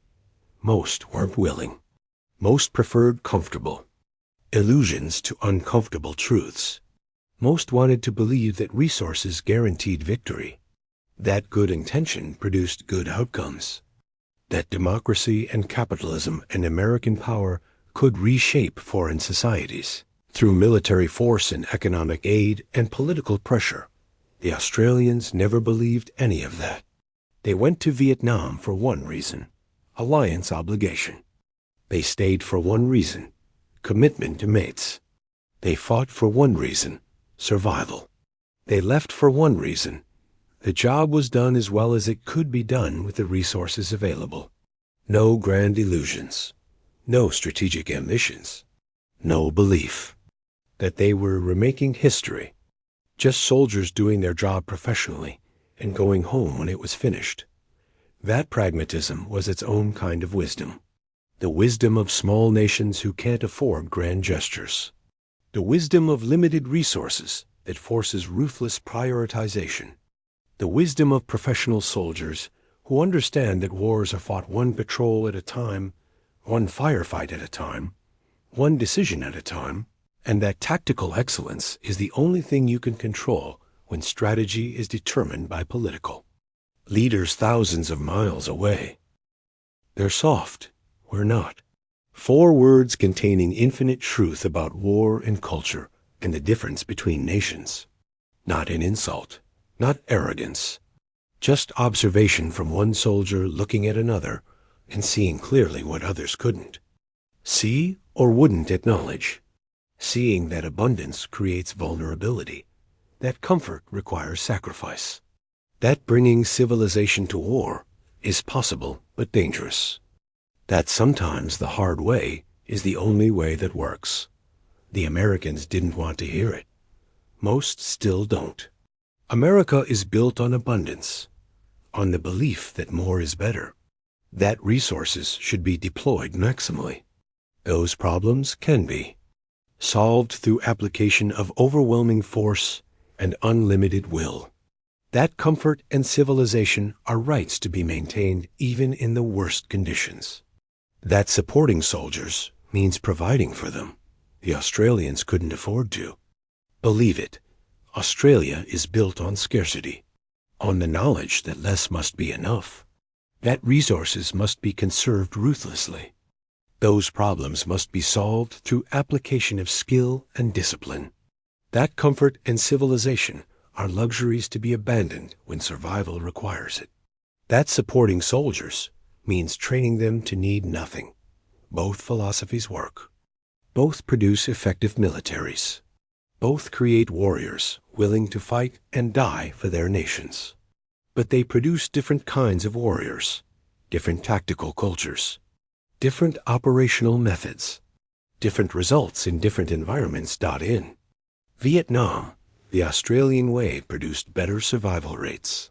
Most weren't willing. Most preferred comfortable illusions to uncomfortable truths. Most wanted to believe that resources guaranteed victory, that good intention produced good outcomes, that democracy and capitalism and American power could reshape foreign societies through military force and economic aid and political pressure. The Australians never believed any of that. They went to Vietnam for one reason: alliance obligation. They stayed for one reason: commitment to mates. They fought for one reason: survival. They left for one reason: the job was done as well as it could be done with the resources available. No grand illusions, no strategic ambitions, no belief that they were remaking history, just soldiers doing their job professionally and going home when it was finished. That pragmatism was its own kind of wisdom, the wisdom of small nations who can't afford grand gestures, the wisdom of limited resources that forces ruthless prioritization, the wisdom of professional soldiers who understand that wars are fought one patrol at a time, one firefight at a time, one decision at a time, and that tactical excellence is the only thing you can control when strategy is determined by political leaders thousands of miles away. They're soft, we're not. 4 words containing infinite truth about war and culture and the difference between nations. Not an insult, not arrogance, just observation from one soldier looking at another and seeing clearly what others couldn't see or wouldn't acknowledge. Seeing that abundance creates vulnerability, that comfort requires sacrifice, that bringing civilization to war is possible but dangerous, that sometimes the hard way is the only way that works. The Americans didn't want to hear it. Most still don't. America is built on abundance, on the belief that more is better, that resources should be deployed maximally. Those problems can be solved through application of overwhelming force and unlimited will. That comfort and civilization are rights to be maintained even in the worst conditions. That supporting soldiers means providing for them. The Australians couldn't afford to. Believe it, Australia is built on scarcity, on the knowledge that less must be enough, that resources must be conserved ruthlessly. Those problems must be solved through application of skill and discipline. That comfort and civilization are luxuries to be abandoned when survival requires it. That supporting soldiers means training them to need nothing. Both philosophies work. Both produce effective militaries. Both create warriors willing to fight and die for their nations. But they produce different kinds of warriors, different tactical cultures, different operational methods, different results in different environments. In Vietnam, the Australian way produced better survival rates.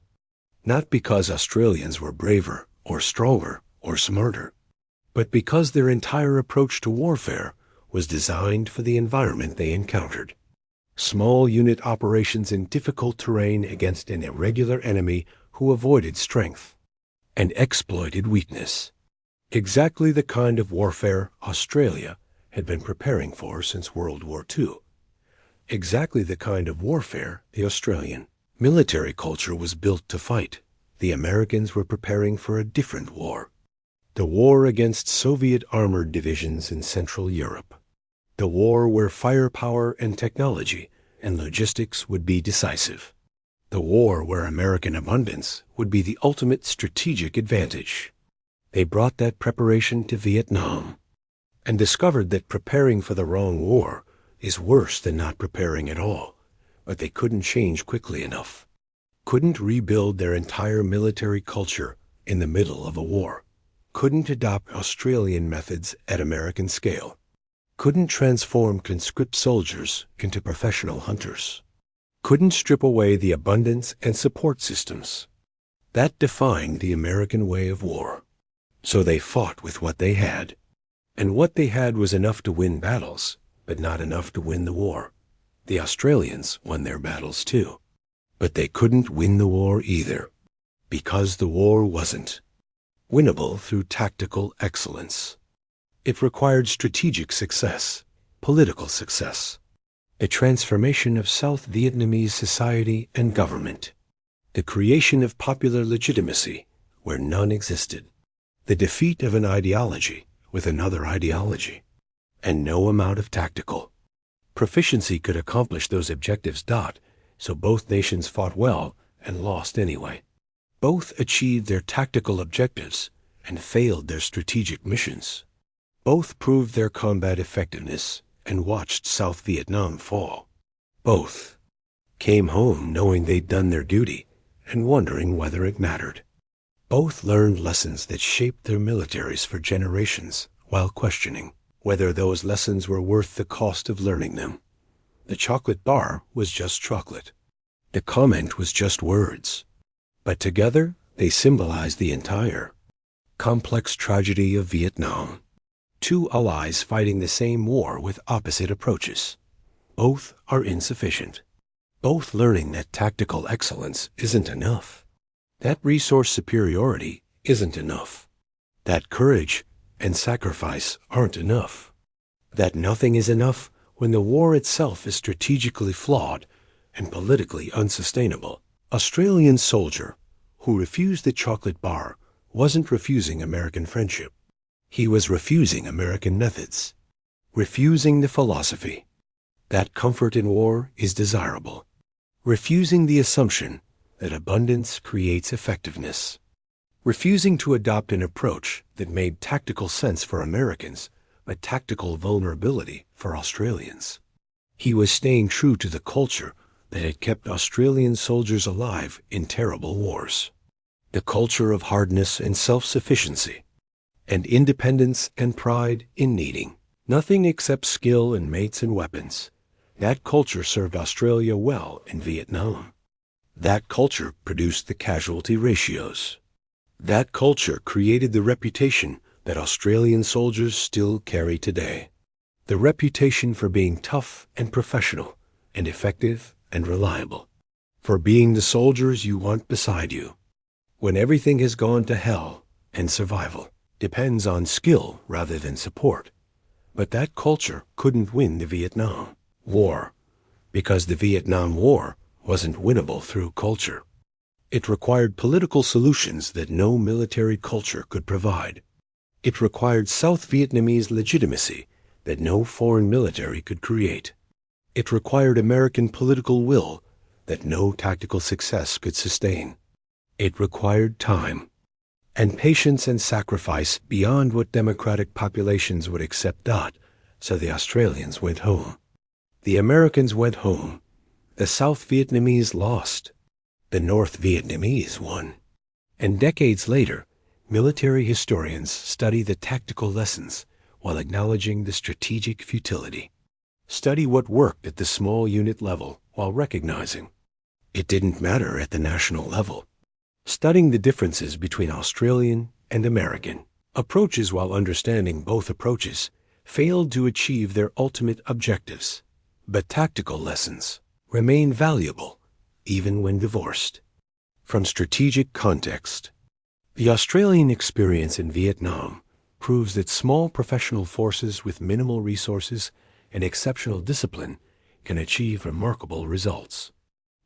Not because Australians were braver or stronger or smarter, but because their entire approach to warfare was designed for the environment they encountered. Small unit operations in difficult terrain against an irregular enemy who avoided strength and exploited weakness. Exactly the kind of warfare Australia had been preparing for since World War II. Exactly the kind of warfare the Australian military culture was built to fight. The Americans were preparing for a different war. The war against Soviet armored divisions in Central Europe. The war where firepower and technology and logistics would be decisive. The war where American abundance would be the ultimate strategic advantage. They brought that preparation to Vietnam and discovered that preparing for the wrong war is worse than not preparing at all, but they couldn't change quickly enough, couldn't rebuild their entire military culture in the middle of a war, couldn't adopt Australian methods at American scale, couldn't transform conscript soldiers into professional hunters, couldn't strip away the abundance and support systems. That defined the American way of war. So they fought with what they had. And what they had was enough to win battles, but not enough to win the war. The Australians won their battles too. But they couldn't win the war either, because the war wasn't winnable through tactical excellence. It required strategic success, political success, the transformation of South Vietnamese society and government, the creation of popular legitimacy where none existed, the defeat of an ideology with another ideology, and no amount of tactical proficiency could accomplish those objectives. So both nations fought well and lost anyway. Both achieved their tactical objectives and failed their strategic missions. Both proved their combat effectiveness and watched South Vietnam fall. Both came home knowing they'd done their duty and wondering whether it mattered. Both learned lessons that shaped their militaries for generations while questioning whether those lessons were worth the cost of learning them. The chocolate bar was just chocolate. The comment was just words. But together they symbolized the entire complex tragedy of Vietnam. Two allies fighting the same war with opposite approaches. Both are insufficient. Both learning that tactical excellence isn't enough. That resource superiority isn't enough. That courage and sacrifice aren't enough. That nothing is enough when the war itself is strategically flawed and politically unsustainable. Australian soldier who refused the chocolate bar wasn't refusing American friendship. He was refusing American methods, refusing the philosophy that comfort in war is desirable, refusing the assumption that abundance creates effectiveness, refusing to adopt an approach that made tactical sense for Americans but tactical vulnerability for Australians. He was staying true to the culture that had kept Australian soldiers alive in terrible wars, the culture of hardness and self-sufficiency, and independence and pride in needing nothing except skill and mates and weapons. That culture served Australia well in Vietnam. That culture produced the casualty ratios. That culture created the reputation that Australian soldiers still carry today. The reputation for being tough and professional and effective and reliable. For being the soldiers you want beside you. When everything has gone to hell and survival depends on skill rather than support. But that culture couldn't win the Vietnam War because the Vietnam War wasn't winnable through culture. It required political solutions that no military culture could provide. It required South Vietnamese legitimacy that no foreign military could create. It required American political will that no tactical success could sustain. It required time and patience and sacrifice beyond what democratic populations would accept. So the Australians went home. The Americans went home. The South Vietnamese lost. The North Vietnamese won. And decades later, military historians study the tactical lessons while acknowledging the strategic futility. Study what worked at the small unit level while recognizing it didn't matter at the national level. Studying the differences between Australian and American approaches while understanding both approaches failed to achieve their ultimate objectives. But tactical lessons remain valuable even when divorced from strategic context. The Australian experience in Vietnam proves that small professional forces with minimal resources and exceptional discipline can achieve remarkable results.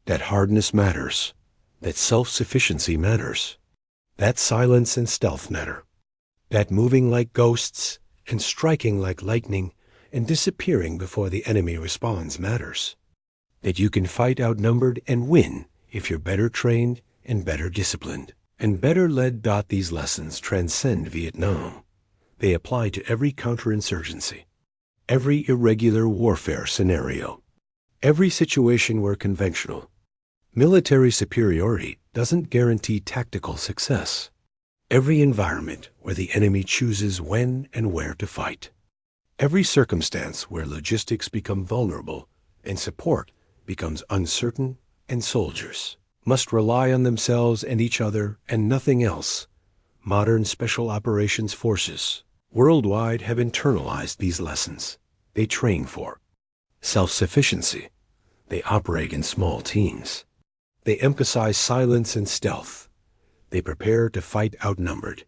That hardness matters, that self-sufficiency matters, that silence and stealth matter, that moving like ghosts and striking like lightning and disappearing before the enemy responds matters, that you can fight outnumbered and win if you're better trained and better disciplined and better led. These lessons transcend Vietnam. They apply to every counterinsurgency, every irregular warfare scenario, every situation where conventional military superiority doesn't guarantee tactical success, every environment where the enemy chooses when and where to fight, every circumstance where logistics become vulnerable and support becomes uncertain and soldiers must rely on themselves and each other and nothing else. Modern special operations forces worldwide have internalized these lessons. They train for self-sufficiency. They operate in small teams. They emphasize silence and stealth. They prepare to fight outnumbered.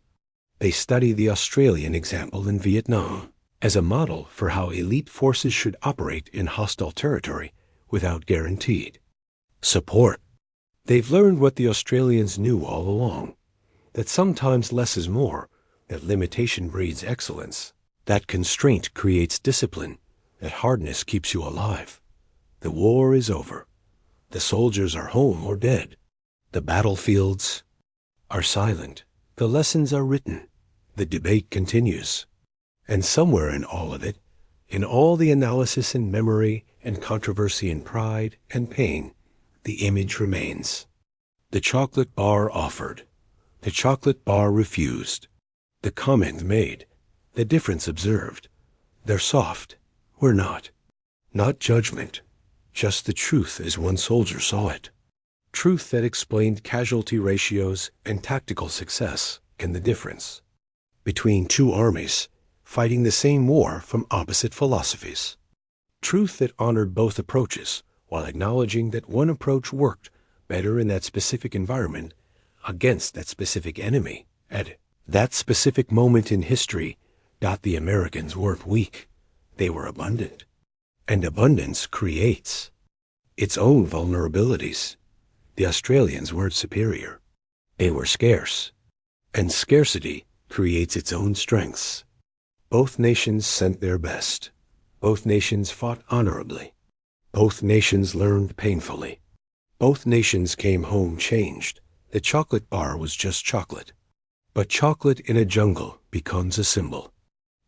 They study the Australian example in Vietnam as a model for how elite forces should operate in hostile territory without guaranteed support. They've learned what the Australians knew all along, that sometimes less is more, that limitation breeds excellence, that constraint creates discipline, that hardness keeps you alive. The war is over. The soldiers are home or dead. The battlefields are silent. The lessons are written. The debate continues. And somewhere in all of it, in all the analysis and memory and controversy and pride and pain, the image remains. The chocolate bar offered. The chocolate bar refused. The comment made. The difference observed. They're soft. We're not. Not judgment. Just the truth as one soldier saw it. Truth that explained casualty ratios and tactical success and the difference between two armies fighting the same war from opposite philosophies. Truth that honored both approaches while acknowledging that one approach worked better in that specific environment against that specific enemy at that specific moment in history. The Americans weren't weak. They were abundant. And abundance creates its own vulnerabilities. The Australians weren't superior. They were scarce. And scarcity creates its own strengths. Both nations sent their best. Both nations fought honorably. Both nations learned painfully. Both nations came home changed. The chocolate bar was just chocolate. But chocolate in a jungle becomes a symbol.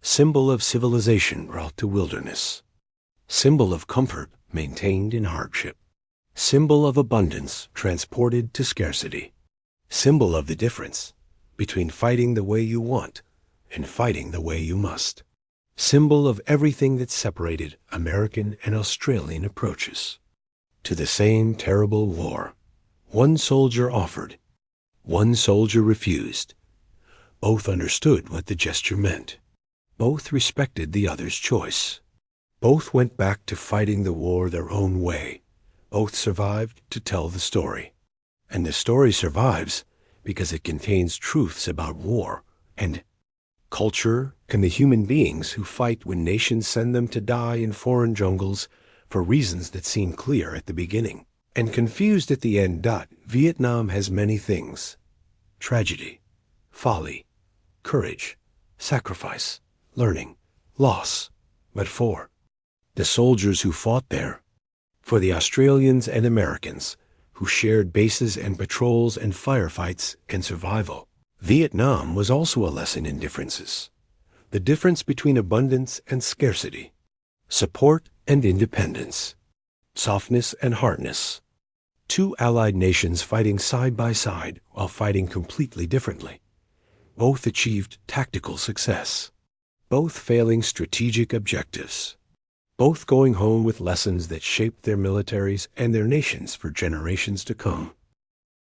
Symbol of civilization brought to wilderness. Symbol of comfort maintained in hardship. Symbol of abundance transported to scarcity. Symbol of the difference between fighting the way you want and fighting the way you must. Symbol of everything that separated American and Australian approaches to the same terrible war. One soldier offered. One soldier refused. Both understood what the gesture meant. Both respected the other's choice. Both went back to fighting the war their own way. Both survived to tell the story. And the story survives because it contains truths about war and culture and the human beings who fight when nations send them to die in foreign jungles for reasons that seem clear at the beginning and confused at the end. Vietnam has many things: tragedy, folly, courage, sacrifice, learning, loss. But for the soldiers who fought there, for the Australians and Americans who shared bases and patrols and firefights and survival, Vietnam was also a lesson in differences. The difference between abundance and scarcity, support and independence, softness and hardness. Two allied nations fighting side by side while fighting completely differently. Both achieved tactical success. Both failing strategic objectives. Both going home with lessons that shaped their militaries and their nations for generations to come.